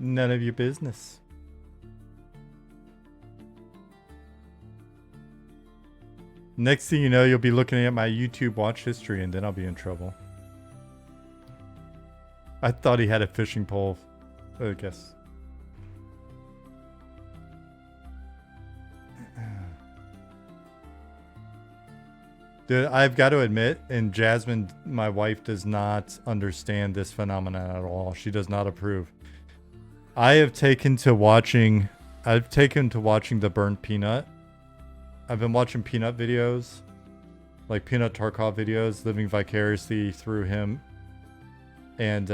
None of your business. Next thing you know, you'll be looking at my YouTube watch history and then I'll be in trouble. I thought he had a fishing pole, I guess. Dude, I've got to admit, and Jasmine, my wife, does not understand this phenomenon at all. She does not approve. I've taken to watching the burnt peanut. I've been watching peanut videos, like Peanut Tarkov videos, living vicariously through him. And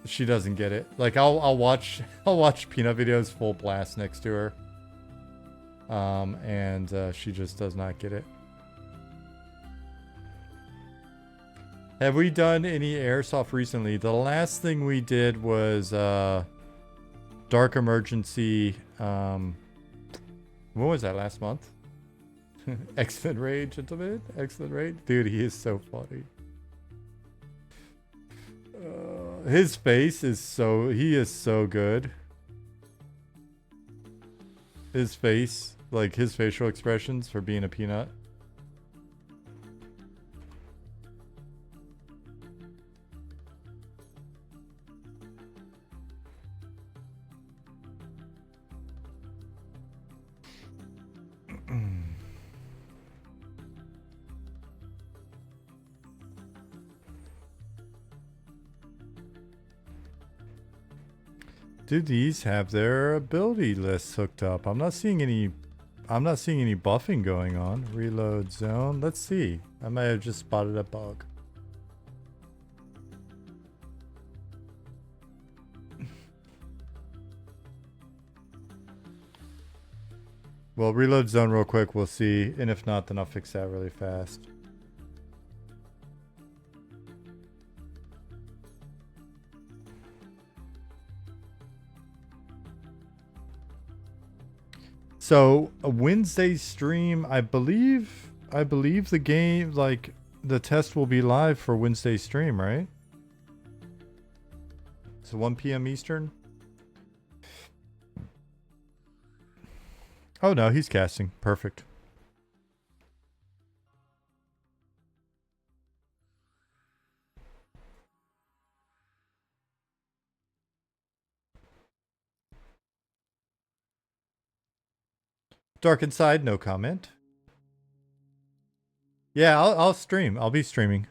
she doesn't get it. Like I'll watch peanut videos full blast next to her. She just does not get it. Have we done any airsoft recently? The last thing we did was Dark Emergency. When was that? Last month? Excellent raid, gentlemen. Excellent raid. Dude, he is so funny. His face is he is so good. His face, like his facial expressions for being a peanut. Do these have their ability lists hooked up? I'm not seeing any buffing going on. Reload zone. Let's see. I might have just spotted a bug. Well, reload zone real quick, we'll see. And if not, then I'll fix that really fast. So a Wednesday stream, I believe the game, like the test will be live for Wednesday stream, right? So 1 p.m. Eastern. Oh no, he's casting. Perfect. Dark Inside, no comment. Yeah, I'll stream. I'll be streaming.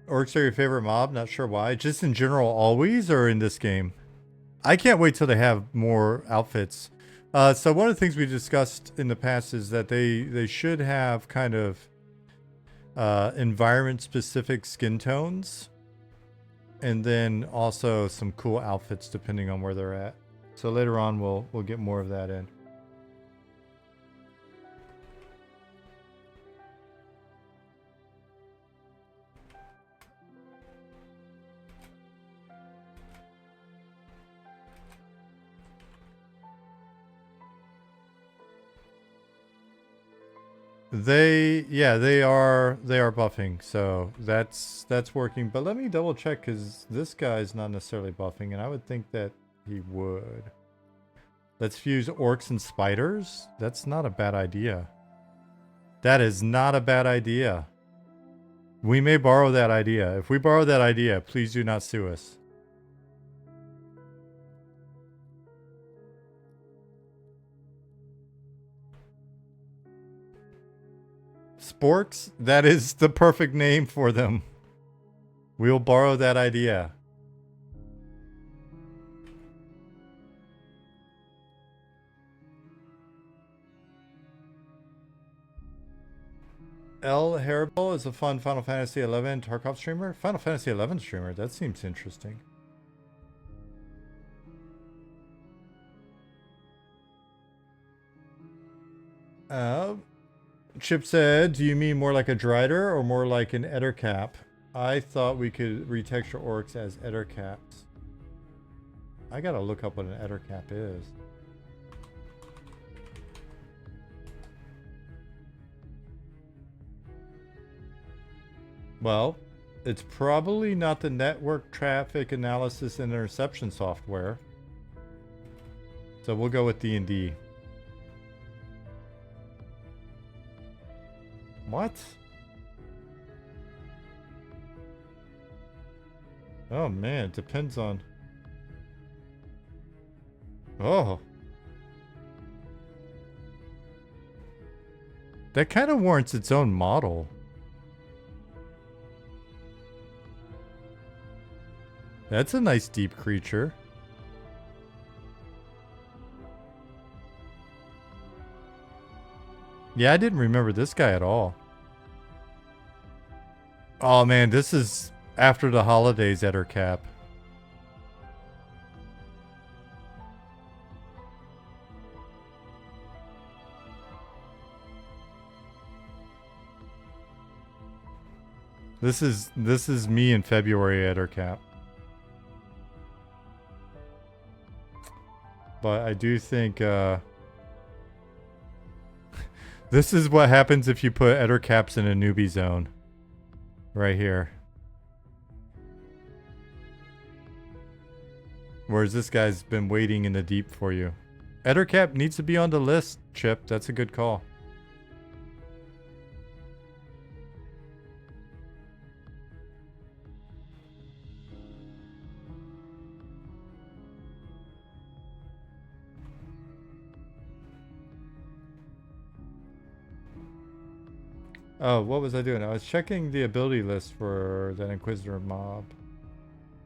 Orcs are your favorite mob? Not sure why. Just in general always, or in this game? I can't wait till they have more outfits. So one of the things we discussed in the past is that they should have kind of environment-specific skin tones. And then also some cool outfits depending on where they're at. So later on we'll get more of that in. They are buffing, so that's working. But let me double check because this guy's not necessarily buffing, and I would think that he would. Let's fuse orcs and spiders. That's not a bad idea. That is not a bad idea. We may borrow that idea. If we borrow that idea, please do not sue us. Sporks, that is the perfect name for them. We'll borrow that idea. L. Haribo is a fun Final Fantasy XI Tarkov streamer. Final Fantasy XI streamer, that seems interesting. Chip said, do you mean more like a Drider or more like an Ettercap? I thought we could retexture orcs as Ettercaps. I gotta look up what an Ettercap is. Well, it's probably not the network traffic analysis and interception software. So we'll go with D&D. What? Oh man, it depends on... Oh. That kind of warrants its own model. That's a nice deep creature. Yeah, I didn't remember this guy at all. Oh man, this is after the holidays at her cap. This is me in February at her cap. But I do think this is what happens if you put Eder caps in a newbie zone. Right here. Whereas this guy's been waiting in the deep for you. Ettercap needs to be on the list, Chip. That's a good call. Oh, what was I doing? I was checking the ability list for that Inquisitor mob.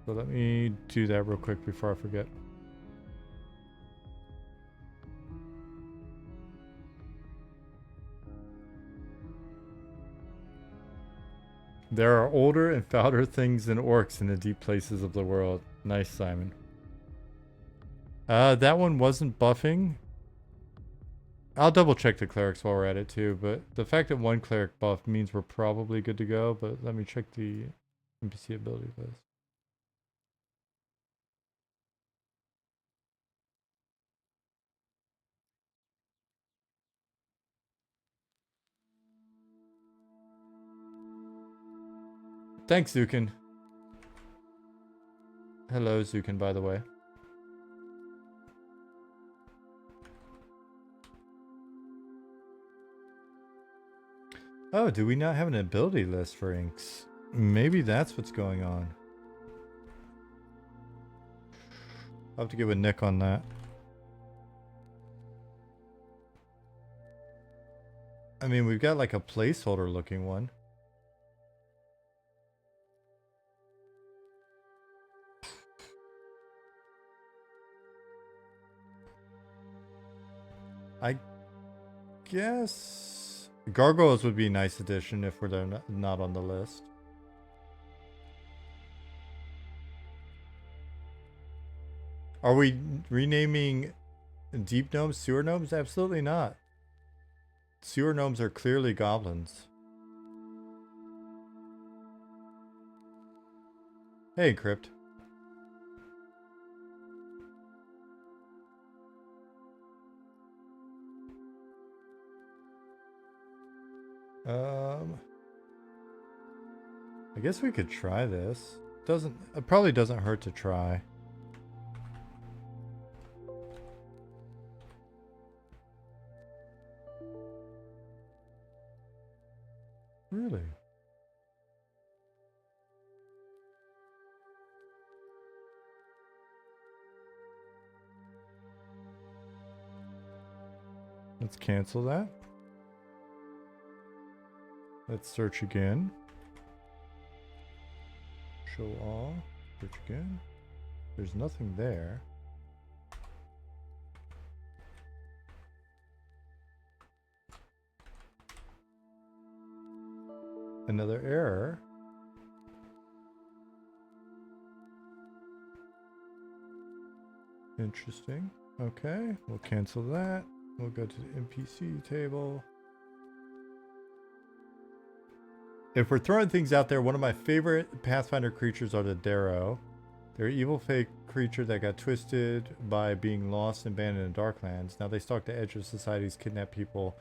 So let me do that real quick before I forget. There are older and fouler things than orcs in the deep places of the world. Nice, Simon. That one wasn't buffing. I'll double check the clerics while we're at it too, but the fact that one cleric buffed means we're probably good to go, but let me check the NPC ability list. Thanks, Zukin. Hello, Zukin, by the way. Oh, do we not have an ability list for inks? Maybe that's what's going on. I'll have to get with Nick on that. I mean, we've got like a placeholder looking one. I guess gargoyles would be a nice addition if we're not on the list. Are we renaming deep gnomes sewer gnomes? Absolutely not. Sewer gnomes are clearly goblins. Hey, Crypt. I guess we could try this. It probably doesn't hurt to try. Really? Let's cancel that. Let's search again. Show all. Search again. There's nothing there. Another error. Interesting. Okay, we'll cancel that. We'll go to the NPC table. If we're throwing things out there, one of my favorite Pathfinder creatures are the Darrow. They're an evil fake creature that got twisted by being lost and abandoned in Darklands. Now they stalk the edge of societies, kidnap people,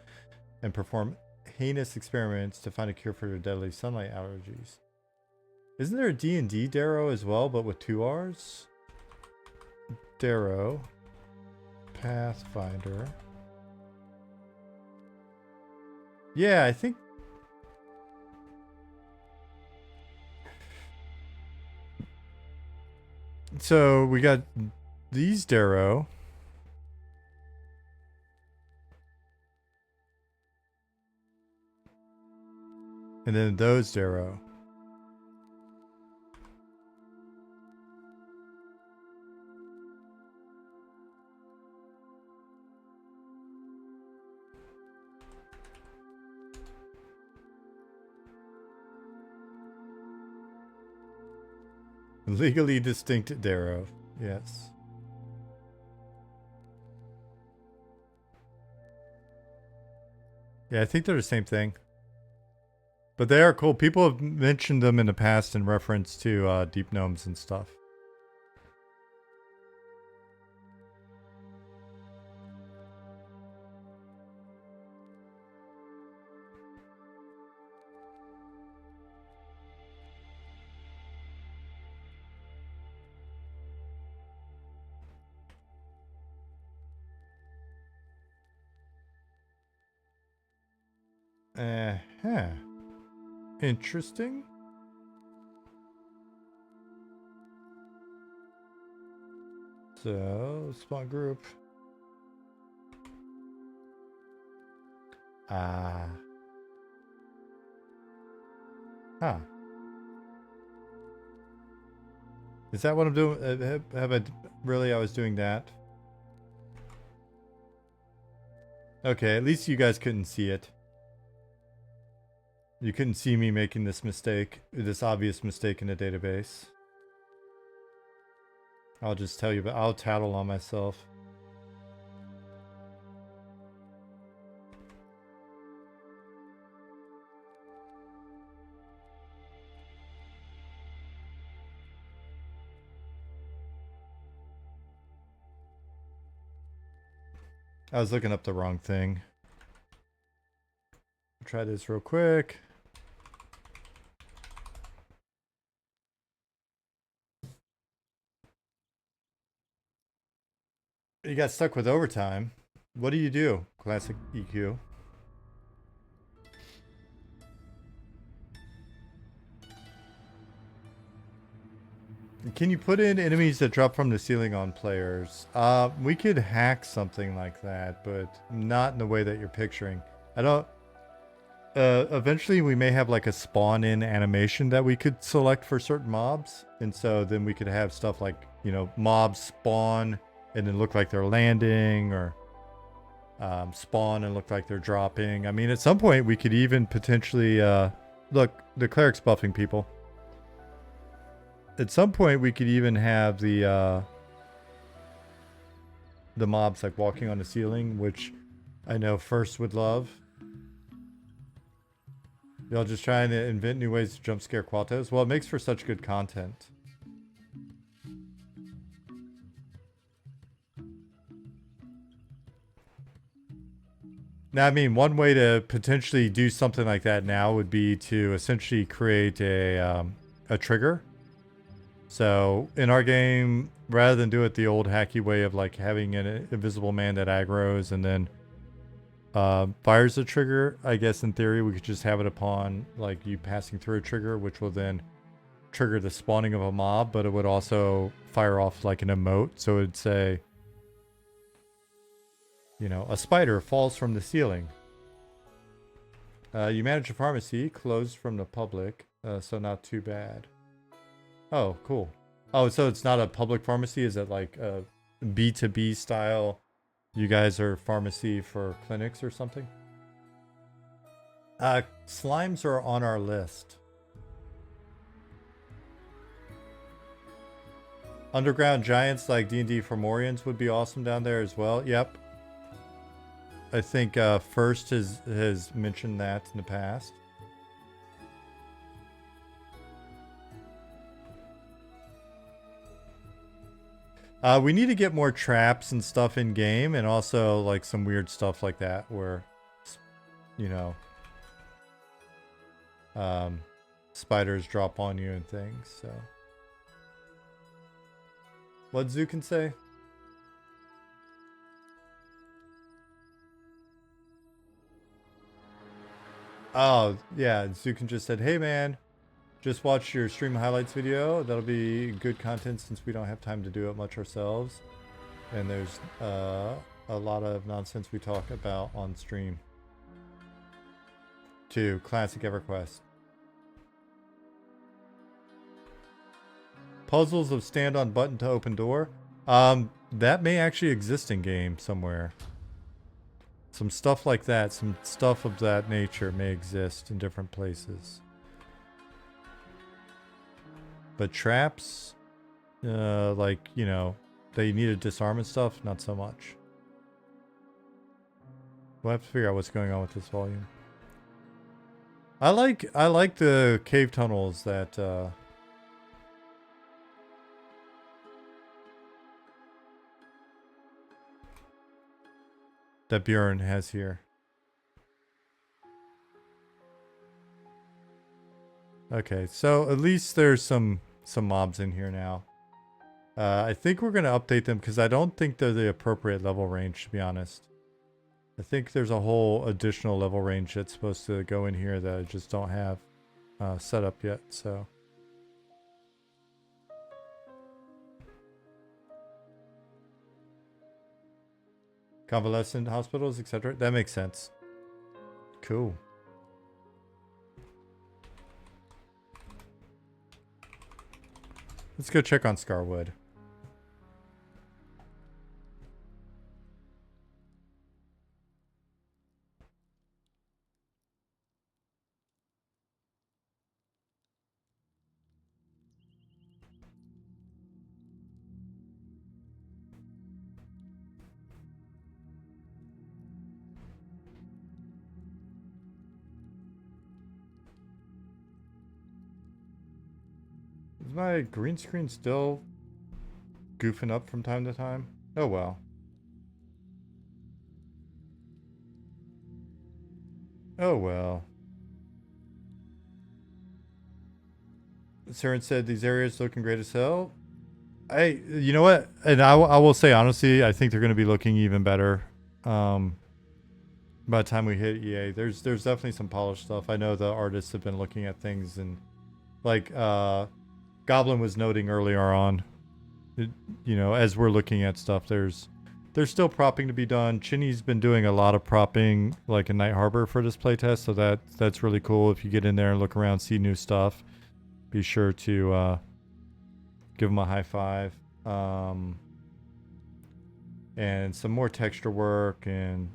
and perform heinous experiments to find a cure for their deadly sunlight allergies. Isn't there a D&D Darrow as well, but with 2 R's? Darrow. Pathfinder. Yeah, I think... So we got these Darrow. And then those Darrow. Legally distinct Darrow. Yes. Yeah, I think they're the same thing. But they are cool. People have mentioned them in the past in reference to deep gnomes and stuff. Uh-huh. Interesting. So, spawn group. Ah. Huh. Is that what I'm doing? Have I really? I was doing that. Okay, at least you guys couldn't see it. You couldn't see me making this mistake, this obvious mistake in the database. I'll just tell you, but I'll tattle on myself. I was looking up the wrong thing. Try this real quick. You got stuck with overtime. What do you do? Classic EQ. Can you put in enemies that drop from the ceiling on players? We could hack something like that, but not in the way that you're picturing. I don't... eventually we may have like a spawn-in animation that we could select for certain mobs. And so then we could have stuff like, you know, mobs spawn and then look like they're landing, or spawn and look like they're dropping. I mean, at some point we could even potentially... look, the cleric's buffing people. At some point we could even have the mobs like walking on the ceiling, which I know First would love. Y'all just trying to invent new ways to jump scare Quatos? Well, it makes for such good content. Now, I mean, one way to potentially do something like that now would be to essentially create a trigger. So in our game, rather than do it the old hacky way of like having an invisible man that aggroes and then fires a trigger, I guess in theory we could just have it upon like you passing through a trigger, which will then trigger the spawning of a mob, but it would also fire off like an emote. So it'd say, you know, a spider falls from the ceiling. You manage a pharmacy, closed from the public, so not too bad. Oh, cool. Oh, so it's not a public pharmacy? Is it like a B2B style? You guys are pharmacy for clinics or something? Slimes are on our list. Underground giants like D&D Fomorians would be awesome down there as well. Yep. I think First has mentioned that in the past. We need to get more traps and stuff in game, and also like some weird stuff like that where, you know, spiders drop on you and things. So, what Zukin say? Oh yeah, Zukin just said, "Hey man, just watch your stream highlights video. That'll be good content since we don't have time to do it much ourselves. And there's a lot of nonsense we talk about on stream." To Classic EverQuest. Puzzles of stand on button to open door. That may actually exist in game somewhere. Some stuff like that, some stuff of that nature may exist in different places. But traps, like, you know, they need to disarm and stuff, not so much. We'll have to figure out what's going on with this volume. I like the cave tunnels that that Bjorn has here. Okay, so at least there's some mobs in here now. I think we're gonna update them because I don't think they're the appropriate level range, to be honest. I think there's a whole additional level range that's supposed to go in here that I just don't have set up yet. So. Convalescent hospitals, etc. That makes sense. Cool. Let's go check on Scarwood. Is my green screen still goofing up from time to time? Oh well. Oh well. Saren said these areas looking great as hell. You know what? And I will say honestly, I think they're going to be looking even better. By the time we hit EA, there's definitely some polished stuff. I know the artists have been looking at things, and like Goblin was noting earlier on, you know, as we're looking at stuff, there's still propping to be done. Chinny's been doing a lot of propping, like in Night Harbor for this playtest, so that's really cool. If you get in there and look around, see new stuff, be sure to give them a high five. And some more texture work, and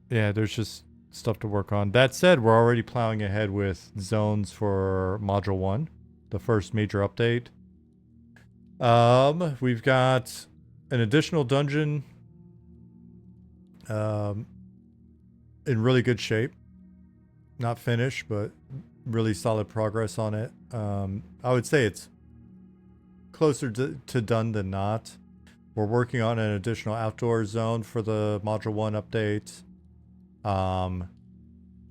yeah, there's just stuff to work on. That said, we're already plowing ahead with zones for Module 1, the first major update. We've got an additional dungeon in really good shape. Not finished, but really solid progress on it. I would say it's closer to done than not. We're working on an additional outdoor zone for the Module 1 update.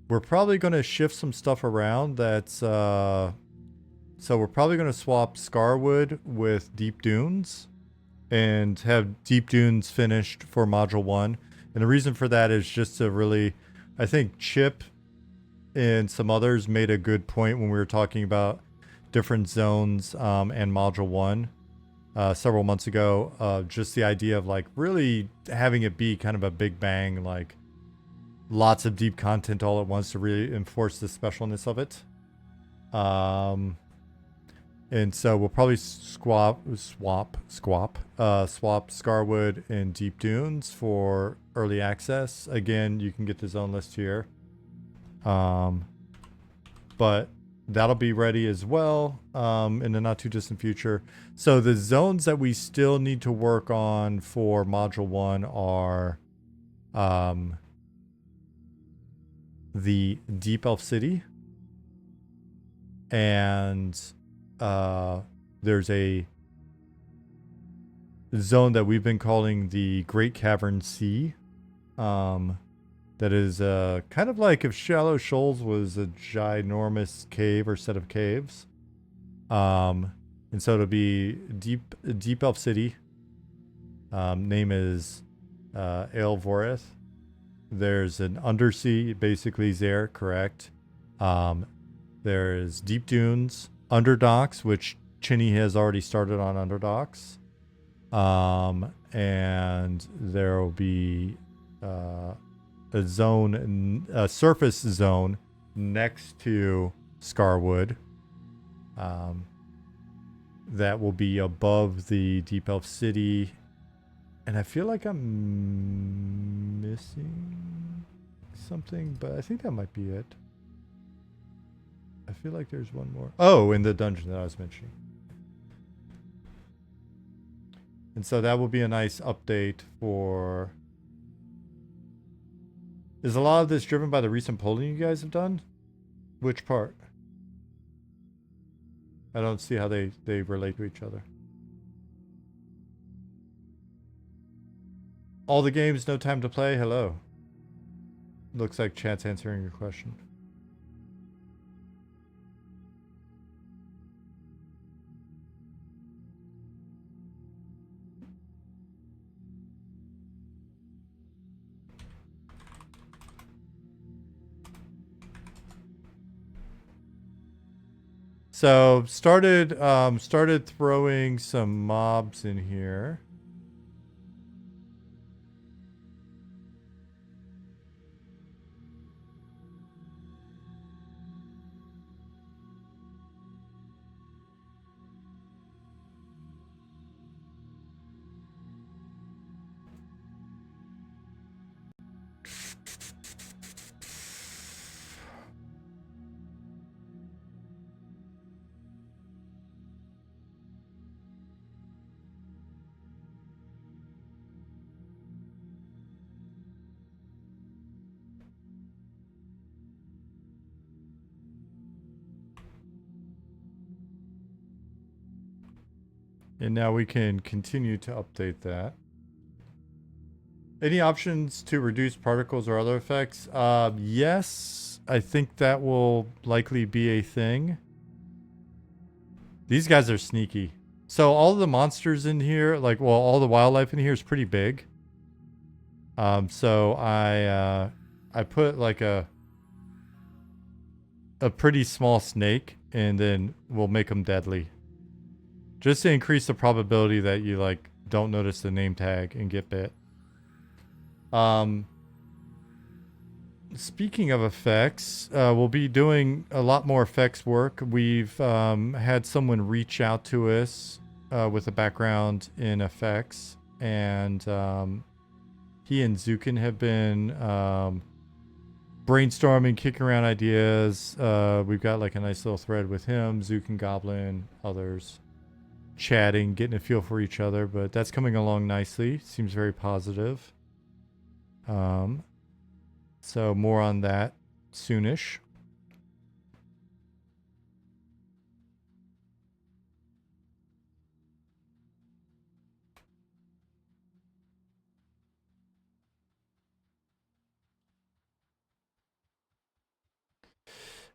We're probably going to shift some stuff around. So we're probably going to swap Scarwood with Deep Dunes and have Deep Dunes finished for Module 1. And the reason for that is just to really, I think Chip and some others made a good point when we were talking about different zones and Module 1 several months ago. Just the idea of like really having it be kind of a big bang, like lots of deep content all at once to really enforce the specialness of it. And so we'll probably swap Scarwood and Deep Dunes for early access. Again, you can get the zone list here. But that'll be ready as well in the not too distant future. So the zones that we still need to work on for Module 1 are the Deep Elf City, and there's a zone that we've been calling the Great Cavern Sea. That is kind of like if Shallow Shoals was a ginormous cave or set of caves. And so it'll be Deep Elf City. Name is Aelvoreth. There's an undersea, basically Zaire, correct. There's Deep Dunes, Underdocks, which Chinny has already started on Underdocks. And there will be a surface zone next to Scarwood. That will be above the Deep Elf City. And I feel like I'm missing something, but I think that might be it. I feel like there's one more. Oh, in the dungeon that I was mentioning. And so that will be a nice update for... Is a lot of this driven by the recent polling you guys have done? Which part? I don't see how they relate to each other. All the games, no time to play? Hello. Looks like chat's answering your question. So started throwing some mobs in here. And now we can continue to update that. Any options to reduce particles or other effects? Yes, I think that will likely be a thing. These guys are sneaky. So all the monsters in here, like, well, all the wildlife in here is pretty big. So I put like a pretty small snake, and then we'll make them deadly. Just to increase the probability that you like don't notice the name tag and get bit. Speaking of effects, we'll be doing a lot more effects work. We've had someone reach out to us with a background in effects, and he and Zukin have been brainstorming, kicking around ideas. We've got like a nice little thread with him, Zukin, Goblin, others, chatting, getting a feel for each other, but that's coming along nicely. Seems very positive. So more on that soonish.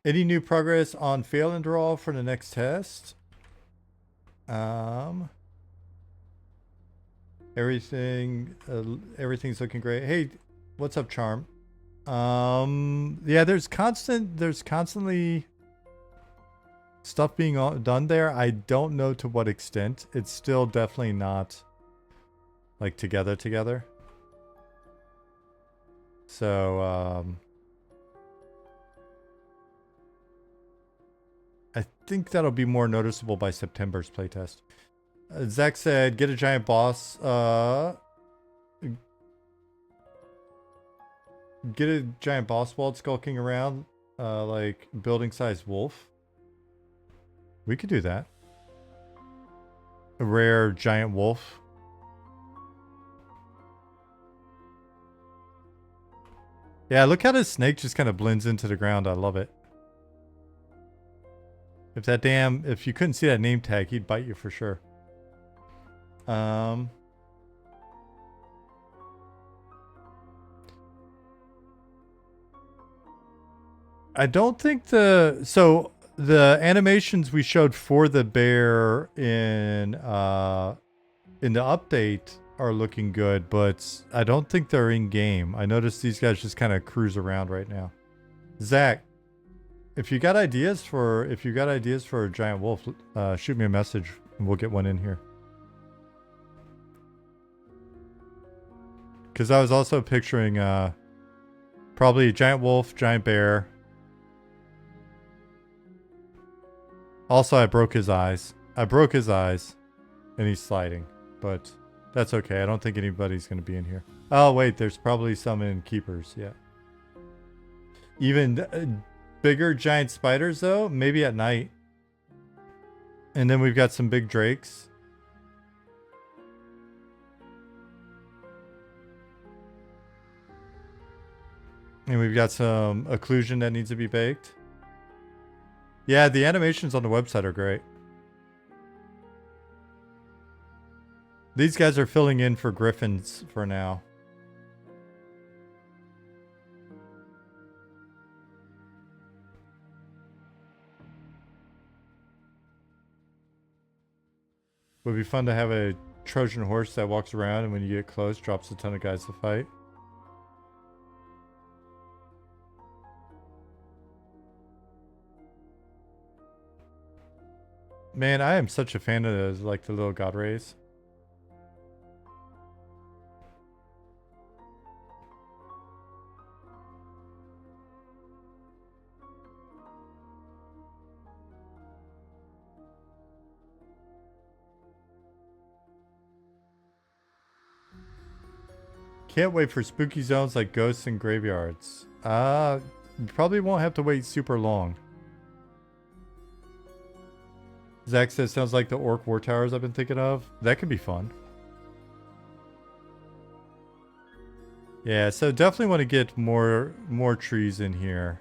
Any new progress on fail and draw for the next test? Everything's looking great. Hey, what's up, Charm? Yeah, there's constantly stuff being done there. I don't know to what extent. It's still definitely not like together. So, I think that'll be more noticeable by September's playtest. Zach said, get a giant boss. Get a giant boss walled skulking around, like building-sized wolf. We could do that. A rare giant wolf. Yeah, look how this snake just kind of blends into the ground. I love it. If you couldn't see that name tag, he'd bite you for sure. I don't think the animations we showed for the bear in the update are looking good, but I don't think they're in game. I noticed these guys just kind of cruise around right now. Zach, if you got ideas for a giant wolf, shoot me a message and we'll get one in here. Because I was also picturing probably a giant wolf, giant bear. Also, I broke his eyes. And he's sliding, but that's okay. I don't think anybody's going to be in here. Oh, wait, there's probably some in keepers, yeah. Even bigger giant spiders, though, maybe at night. And then we've got some big drakes. And we've got some occlusion that needs to be baked. Yeah, the animations on the website are great. These guys are filling in for griffins for now. Would be fun to have a Trojan horse that walks around and when you get close, drops a ton of guys to fight. Man, I am such a fan of those, like the little god rays. Can't wait for spooky zones like ghosts and graveyards. You probably won't have to wait super long. Zach says, sounds like the Orc War Towers I've been thinking of. That could be fun. Yeah, so definitely want to get more trees in here.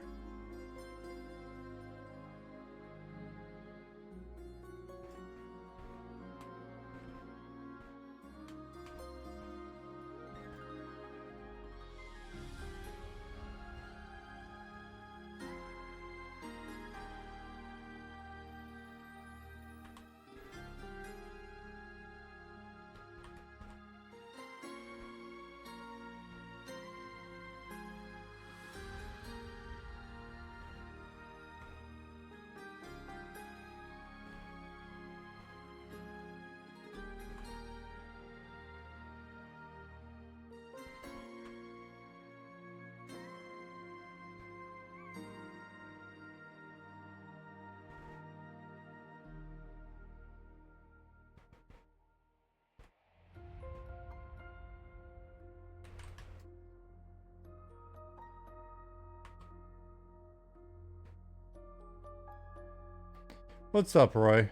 What's up, Roy?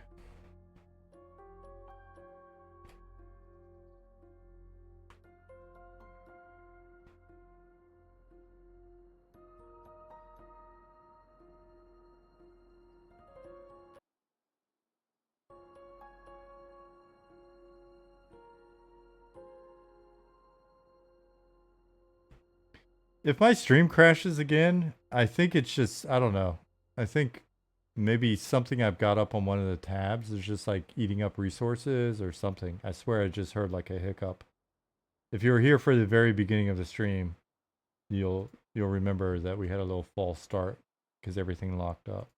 If my stream crashes again, I think it's just, I don't know. I think maybe something I've got up on one of the tabs is just like eating up resources or something. I swear I just heard like a hiccup. If you were here for the very beginning of the stream, you'll remember that we had a little false start because everything locked up.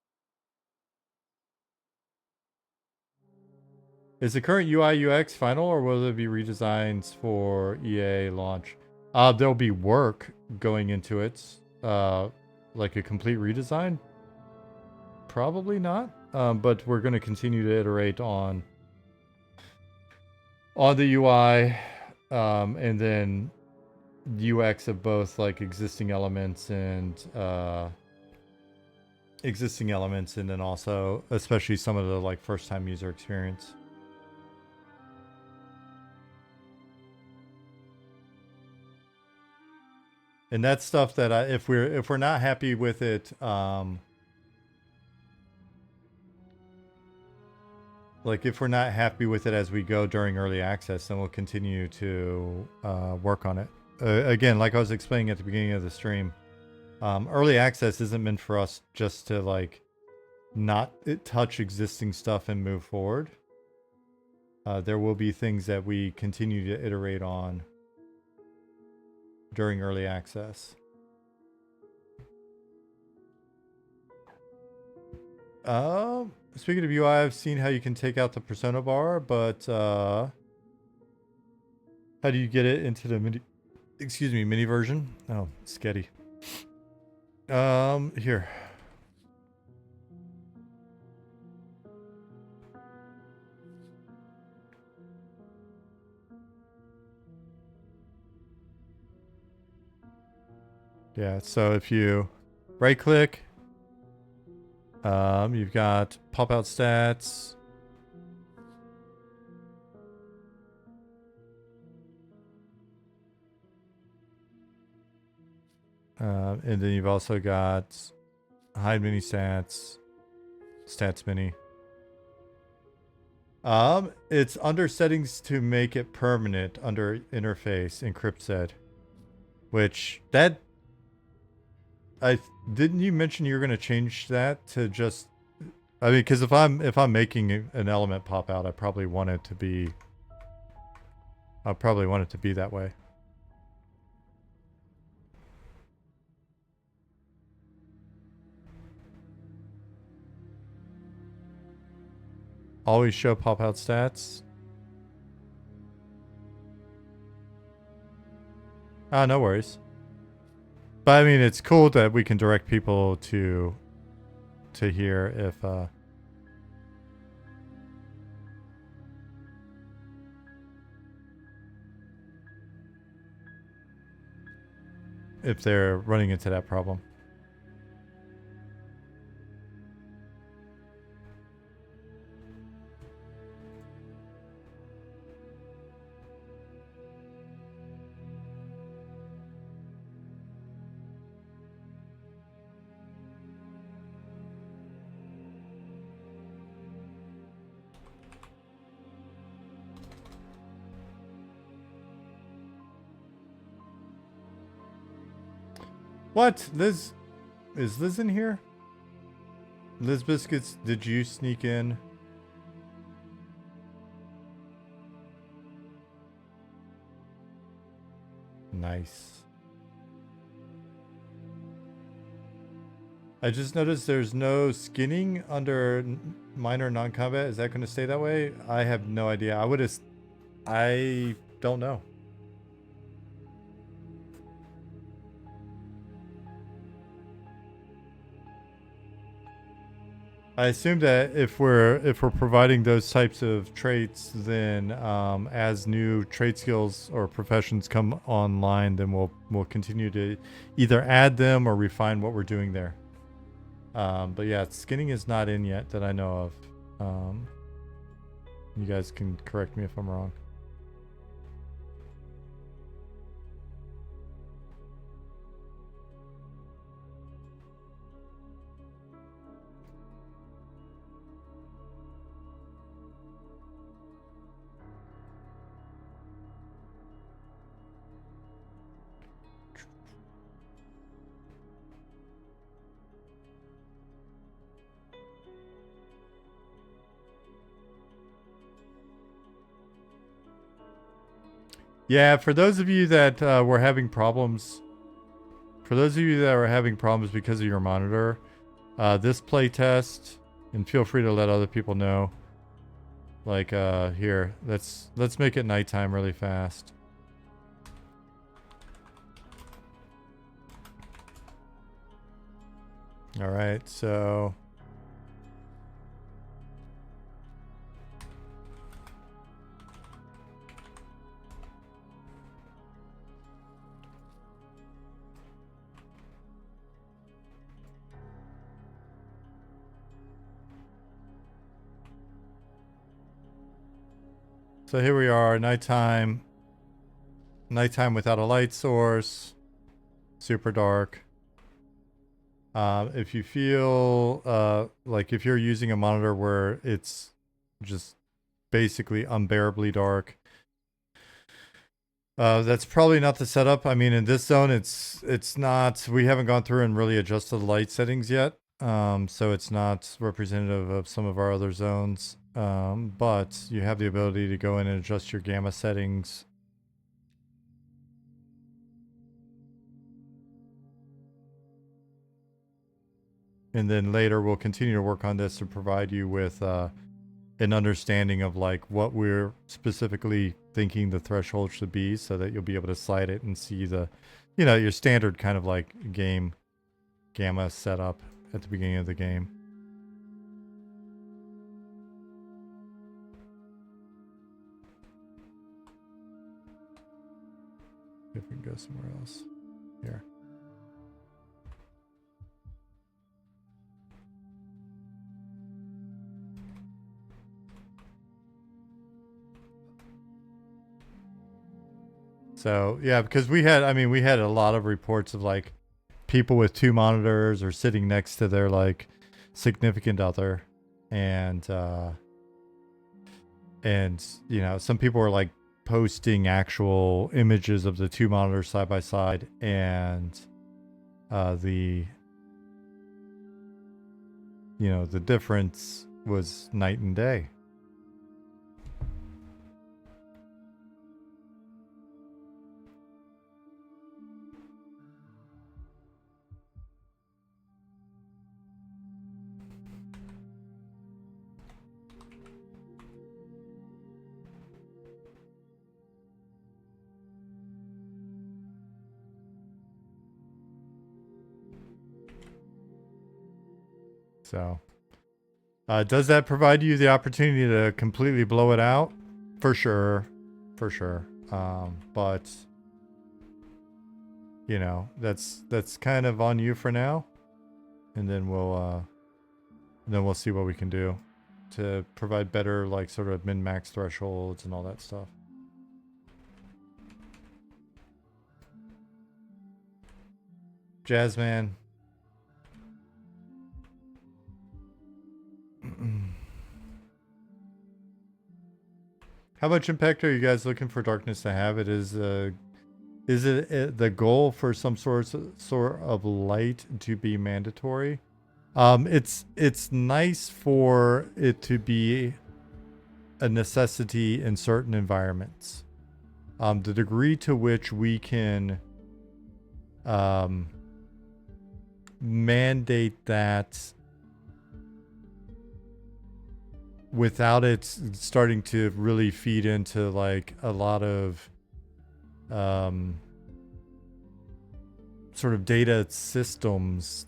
Is the current UI UX final, or will there be redesigns for EA launch? There'll be work going into it. Like a complete redesign? Probably not. But we're going to continue to iterate on the UI, and then UX of both like existing elements and then also especially some of the like first time user experience. And that's stuff that if we're not happy with it, like if we're not happy with it as we go during early access, then we'll continue to work on it. Again, like I was explaining at the beginning of the stream, early access isn't meant for us just to like not touch existing stuff and move forward. There will be things that we continue to iterate on during early access. Speaking of UI, I've seen how you can take out the persona bar, but how do you get it into the mini version? Oh, sketty. Here. Yeah, so if you right click, you've got pop out stats. And then you've also got hide mini stats, stats mini. It's under settings to make it permanent under interface, encrypt said. Which that didn't you mention you're gonna change that to just, I mean, because if I'm making an element pop out, I probably want it to be that way. Always show pop out stats. Ah, no worries. But I mean, it's cool that we can direct people to here if they're running into that problem. What? Liz? Is Liz in here? Liz Biscuits, did you sneak in? Nice. I just noticed there's no skinning under minor non-combat. Is that going to stay that way? I have no idea. I don't know. I assume that if we're providing those types of traits, then as new trait skills or professions come online, then we'll continue to either add them or refine what we're doing there. But yeah, skinning is not in yet that I know of. You guys can correct me if I'm wrong. Yeah, for those of you that were having problems, because of your monitor, this playtest, and feel free to let other people know. Like here, let's make it nighttime really fast. All right, so. So here we are, nighttime. Nighttime without a light source. Super dark. If you feel like if you're using a monitor where it's just basically unbearably dark, that's probably not the setup. I mean, in this zone, it's not. We haven't gone through and really adjusted the light settings yet, so it's not representative of some of our other zones. But you have the ability to go in and adjust your gamma settings. And then later we'll continue to work on this to provide you with an understanding of like what we're specifically thinking the threshold should be, so that you'll be able to slide it and see the, you know, your standard kind of like game gamma setup at the beginning of the game. If we can go somewhere else. Here. So yeah, because we had a lot of reports of like people with 2 monitors or sitting next to their like significant other, and you know, some people were like posting actual images of the 2 monitors side by side, and the difference was night and day. So, does that provide you the opportunity to completely blow it out? For sure, for sure. But you know, that's kind of on you for now, and then we'll see what we can do to provide better, like, sort of min-max thresholds and all that stuff. Jazzman. How much impact are you guys looking for darkness to have? Is it the goal for some sort of light to be mandatory? It's nice for it to be a necessity in certain environments. The degree to which we can mandate that without it starting to really feed into like a lot of sort of data systems,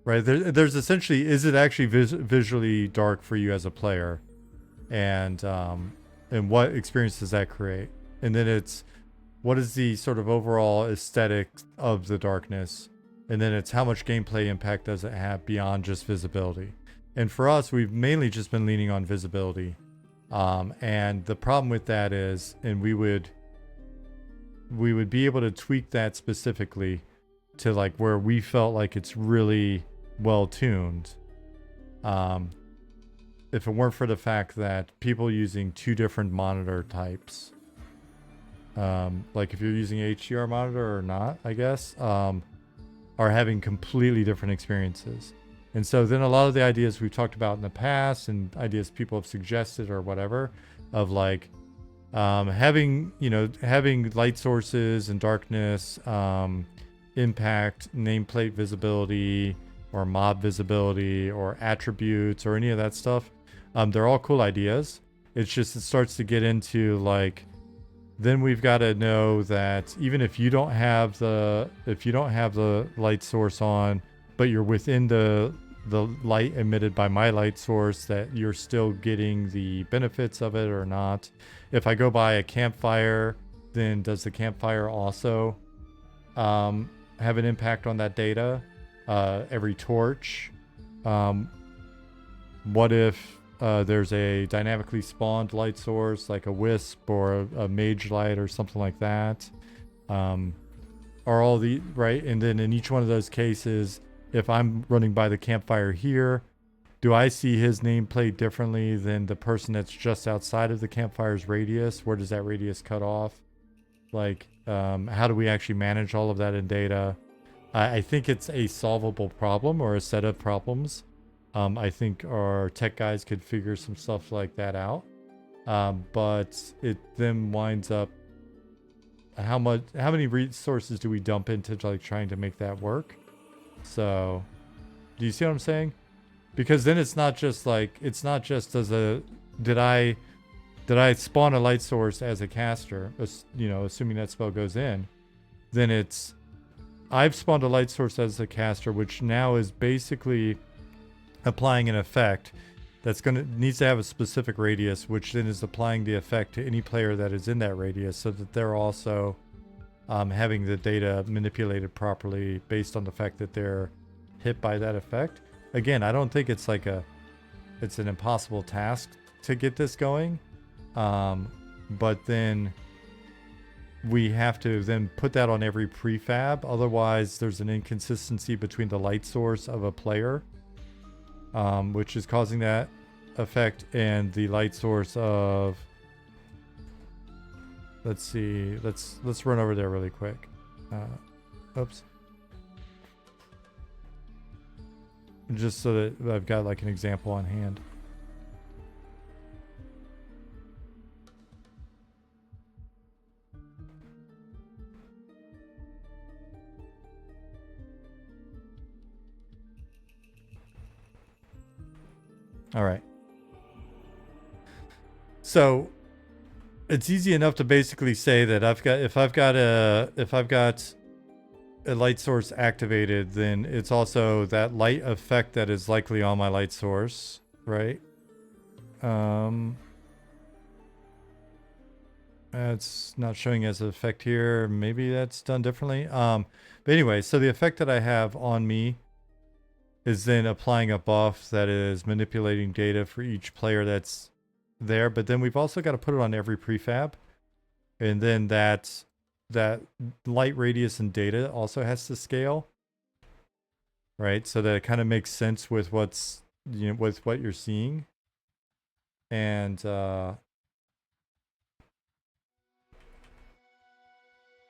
right? There's essentially, is it actually visually dark for you as a player, and what experience does that create? And then it's, what is the sort of overall aesthetic of the darkness? And then it's how much gameplay impact does it have beyond just visibility? And for us, we've mainly just been leaning on visibility. And the problem with that is, and we would be able to tweak that specifically to like where we felt like it's really well tuned. If it weren't for the fact that people using two different monitor types, like if you're using HDR monitor or not, I guess, are having completely different experiences. And so then a lot of the ideas we've talked about in the past and ideas people have suggested or whatever of like having light sources and darkness impact nameplate visibility or mob visibility or attributes or any of that stuff. They're all cool ideas. It's just, it starts to get into like, then we've got to know that even if you don't have the light source on, but you're within the light emitted by my light source, that you're still getting the benefits of it or not. If I go by a campfire, then does the campfire also have an impact on that data? Every torch. What if there's a dynamically spawned light source like a wisp or a mage light or something like that? Are all the right? And then in each one of those cases, if I'm running by the campfire here, do I see his nameplate differently than the person that's just outside of the campfire's radius? Where does that radius cut off? Like, how do we actually manage all of that in data? I think it's a solvable problem or a set of problems. I think our tech guys could figure some stuff like that out. But it then winds up, how many resources do we dump into like trying to make that work? So, do you see what I'm saying? Because then it's not just did I spawn a light source as a caster, assuming that spell goes in, then it's, I've spawned a light source as a caster, which now is basically applying an effect that's needs to have a specific radius, which then is applying the effect to any player that is in that radius, so that they're also having the data manipulated properly based on the fact that they're hit by that effect. Again, I don't think it's like it's an impossible task to get this going, but then we have to then put that on every prefab. Otherwise, there's an inconsistency between the light source of a player, which is causing that effect, and the light source of, let's see, let's run over there really quick. Oops. Just so that I've got like an example on hand. All right. So it's easy enough to basically say that if I've got a light source activated, then it's also that light effect that is likely on my light source, right? It's not showing as an effect here. Maybe that's done differently. But anyway, so the effect that I have on me is then applying a buff that is manipulating data for each player that's there. But then we've also got to put it on every prefab. And then that light radius and data also has to scale. Right? So that it kind of makes sense with what's, you know, with what you're seeing. And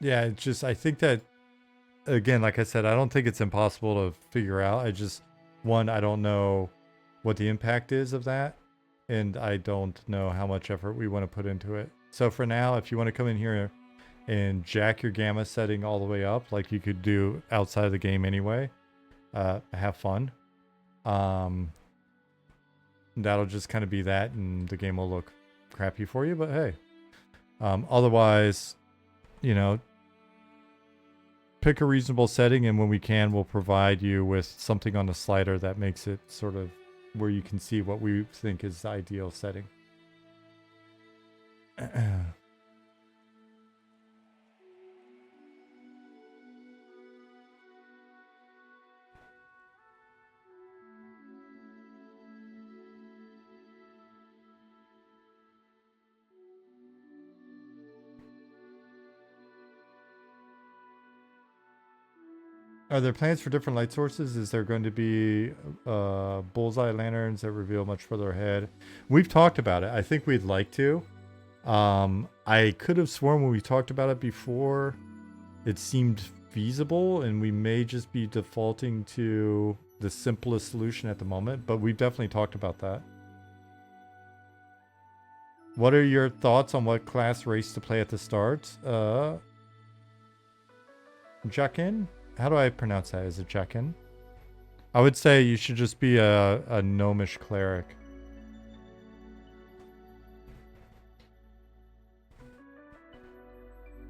yeah, it's just, I think that, again, like I said, I don't think it's impossible to figure out. I just, one, I don't know what the impact is of that, and I don't know how much effort we want to put into it. So for now, if you want to come in here and jack your gamma setting all the way up, like you could do outside of the game anyway, have fun. That'll just kind of be that, and the game will look crappy for you, but hey. Otherwise, you know, pick a reasonable setting, and when we can, we'll provide you with something on the slider that makes it sort of where you can see what we think is the ideal setting. Are there plans for different light sources? Is there going to be bullseye lanterns that reveal much further ahead? We've talked about it. I think we'd like to. I could have sworn when we talked about it before, it seemed feasible, and we may just be defaulting to the simplest solution at the moment, but we've definitely talked about that. What are your thoughts on what class race to play at the start? Jakin? How do I pronounce that? Is it Jakin? I would say you should just be a gnomish cleric.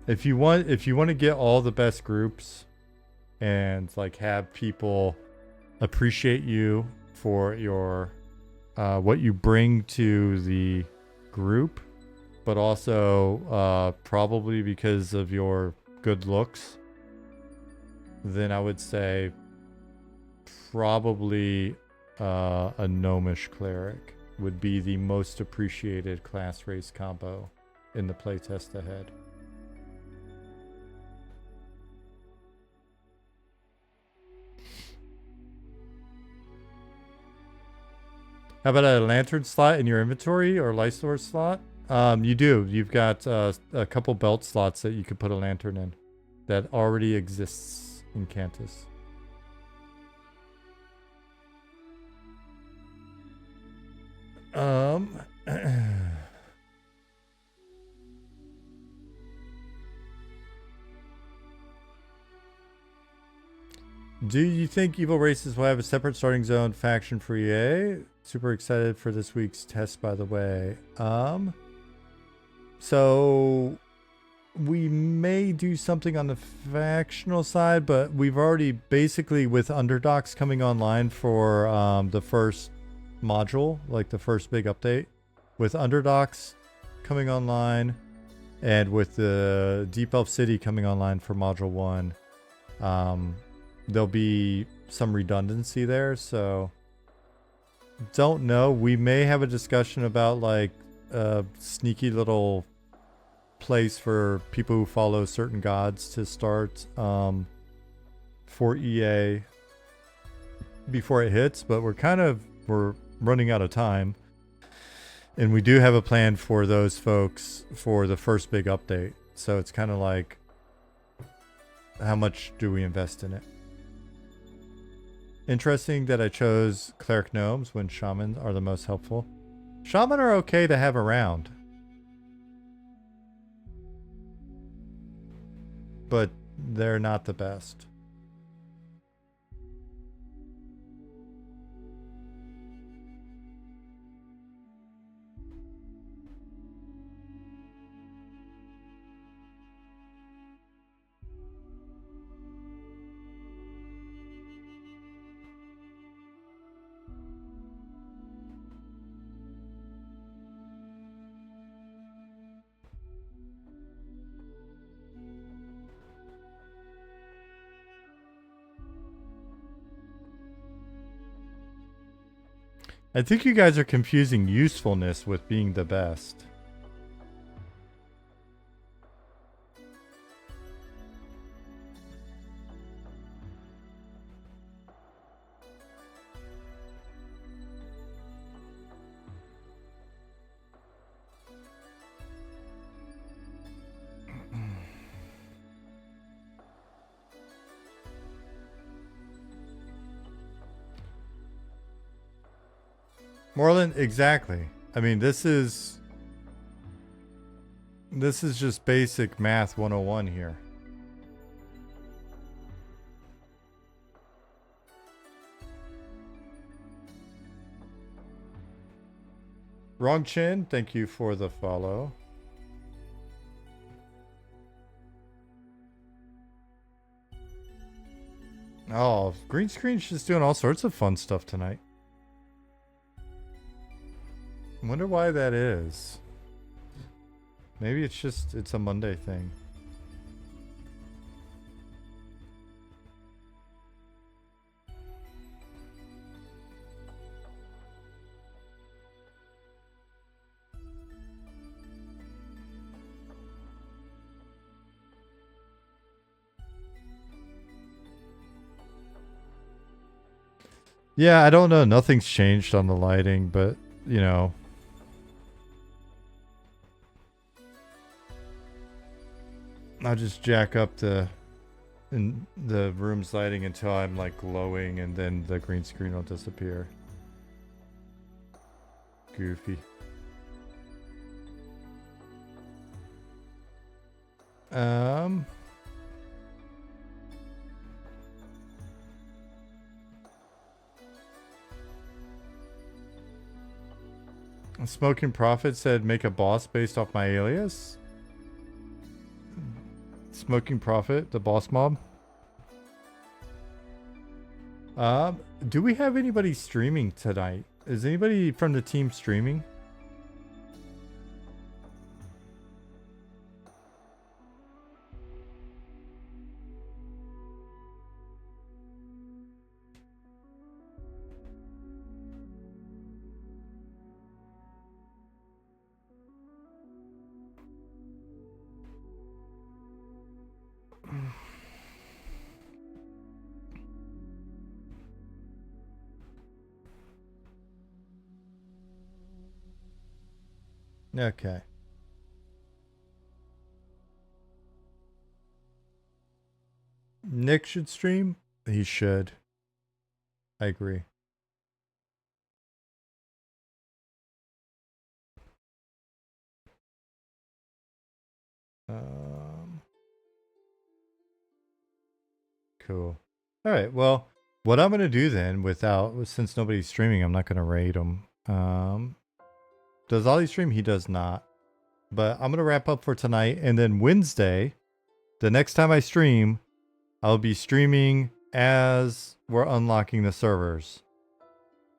If you want to get all the best groups and like have people appreciate you for your what you bring to the group, but also probably because of your good looks, then I would say probably a gnomish cleric would be the most appreciated class race combo in the playtest ahead. How about a lantern slot in your inventory or light source slot? You do. You've got a couple belt slots that you could put a lantern in that already exists in Cantus. Do you think evil races will have a separate starting zone faction for EA? Super excited for this week's test, by the way. So we may do something on the factional side, but we've already basically, with Underdocs coming online for the first module, like the first big update, with Underdocs coming online and with the Deep Elf City coming online for module 1, there'll be some redundancy there. So don't know. We may have a discussion about like a sneaky little place for people who follow certain gods to start for EA before it hits, but we're running out of time, and we do have a plan for those folks for the first big update. So it's kind of like, how much do we invest in it? Interesting that I chose cleric gnomes when shaman are the most helpful. Shaman are okay to have around, but they're not the best. I think you guys are confusing usefulness with being the best. Moreland, exactly. I mean, this is just basic math 101 here. Wrong Chin, thank you for the follow. Oh, green screen's just doing all sorts of fun stuff tonight. I wonder why that is. Maybe it's a Monday thing. Yeah, I don't know. Nothing's changed on the lighting, but, you know. I'll just jack up the room's lighting until I'm like glowing, and then the green screen will disappear. Goofy. Smoking Prophet said make a boss based off my alias. Smoking Prophet, the boss mob. Do we have anybody streaming tonight? Is anybody from the team streaming? Okay. Nick should stream? He should. I agree. Cool. All right. Well, what I'm gonna do then, since nobody's streaming, I'm not gonna raid them. Does Ollie stream? He does not. But I'm gonna wrap up for tonight, and then Wednesday, the next time I stream, I'll be streaming as we're unlocking the servers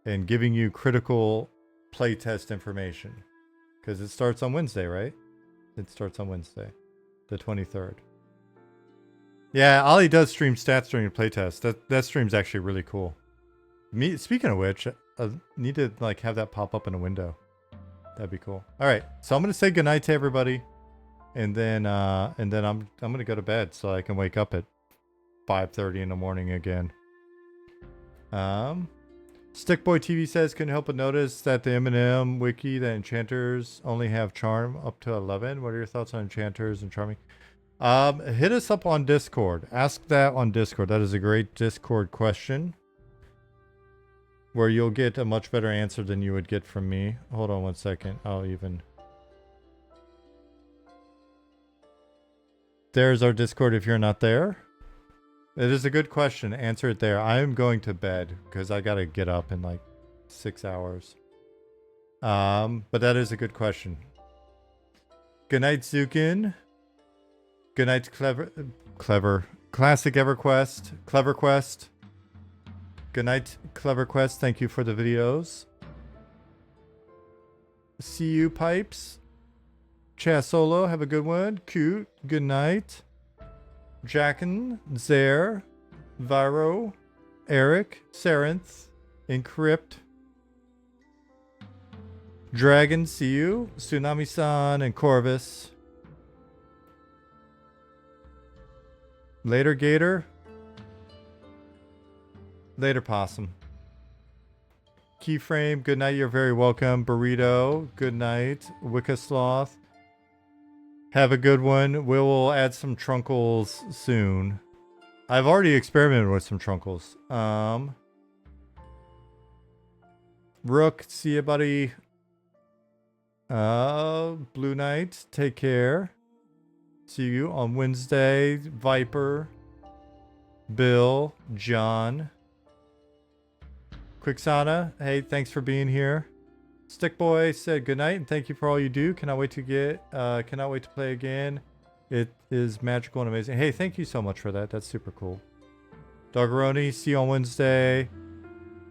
and giving you critical playtest information, because it starts on Wednesday, right? It starts on Wednesday, the 23rd. Yeah, Ollie does stream stats during a playtest. That stream's actually really cool. Speaking of which, I need to like have that pop up in a window. That'd be cool. All right, so I'm gonna say goodnight to everybody, and then I'm gonna go to bed so I can wake up at 5:30 in the morning again. Stickboy TV says, couldn't help but notice that the M&M wiki that enchanters only have charm up to 11. What are your thoughts on enchanters and charming? Hit us up on Discord. Ask that on Discord. That is a great Discord question, where you'll get a much better answer than you would get from me. Hold on 1 second. There's our Discord if you're not there. It is a good question. Answer it there. I am going to bed because I gotta get up in like 6 hours. But that is a good question. Good night, Zukin. Good night, Clever. Classic EverQuest. Clever Quest. Good night, Clever Quest. Thank you for the videos. See you, Pipes. Chat Solo, have a good one. Cute. Good night. Jackin, Zare, Viro, Eric, Sarinth, Encrypt, Dragon, see you. Tsunami-san and Corvus. Later, Gator. Later, Possum. Keyframe, good night. You're very welcome. Burrito, good night. Wicca Sloth. Have a good one. We'll add some trunkles soon. I've already experimented with some trunkles. Rook, see you, buddy. Blue Knight, take care. See you on Wednesday. Viper, Bill, John, Quixana, hey, thanks for being here. Stickboy said good night and thank you for all you do. Cannot wait to play again. It is magical and amazing. Hey, thank you so much for that. That's super cool. Doggeroni, see you on Wednesday.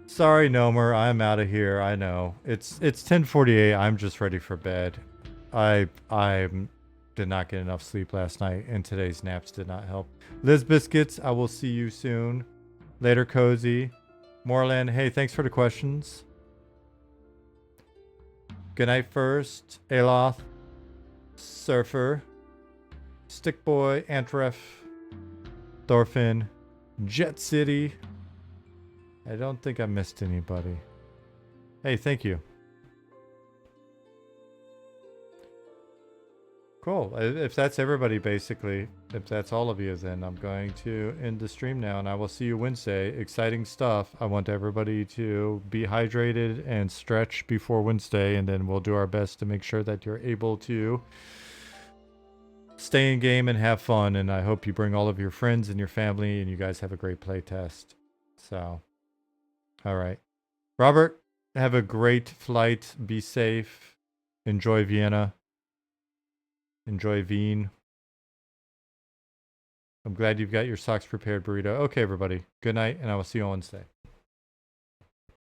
Sorry, Nomer, I'm out of here. I know. It's 10:48. I'm just ready for bed. I did not get enough sleep last night, and today's naps did not help. Liz Biscuits, I will see you soon. Later, Cozy. Moreland, hey, thanks for the questions. Good night first. Aloth, Surfer, Stickboy, Antref, Thorfinn, Jet City. I don't think I missed anybody. Hey, thank you. Cool. If that's everybody, basically, if that's all of you, then I'm going to end the stream now, and I will see you Wednesday. Exciting stuff. I want everybody to be hydrated and stretch before Wednesday, and then we'll do our best to make sure that you're able to stay in game and have fun. And I hope you bring all of your friends and your family, and you guys have a great play test. So, all right. Robert, have a great flight. Be safe. Enjoy Vienna. Enjoy Veen. I'm glad you've got your socks prepared, Burrito. Okay, everybody. Good night, and I will see you on Wednesday.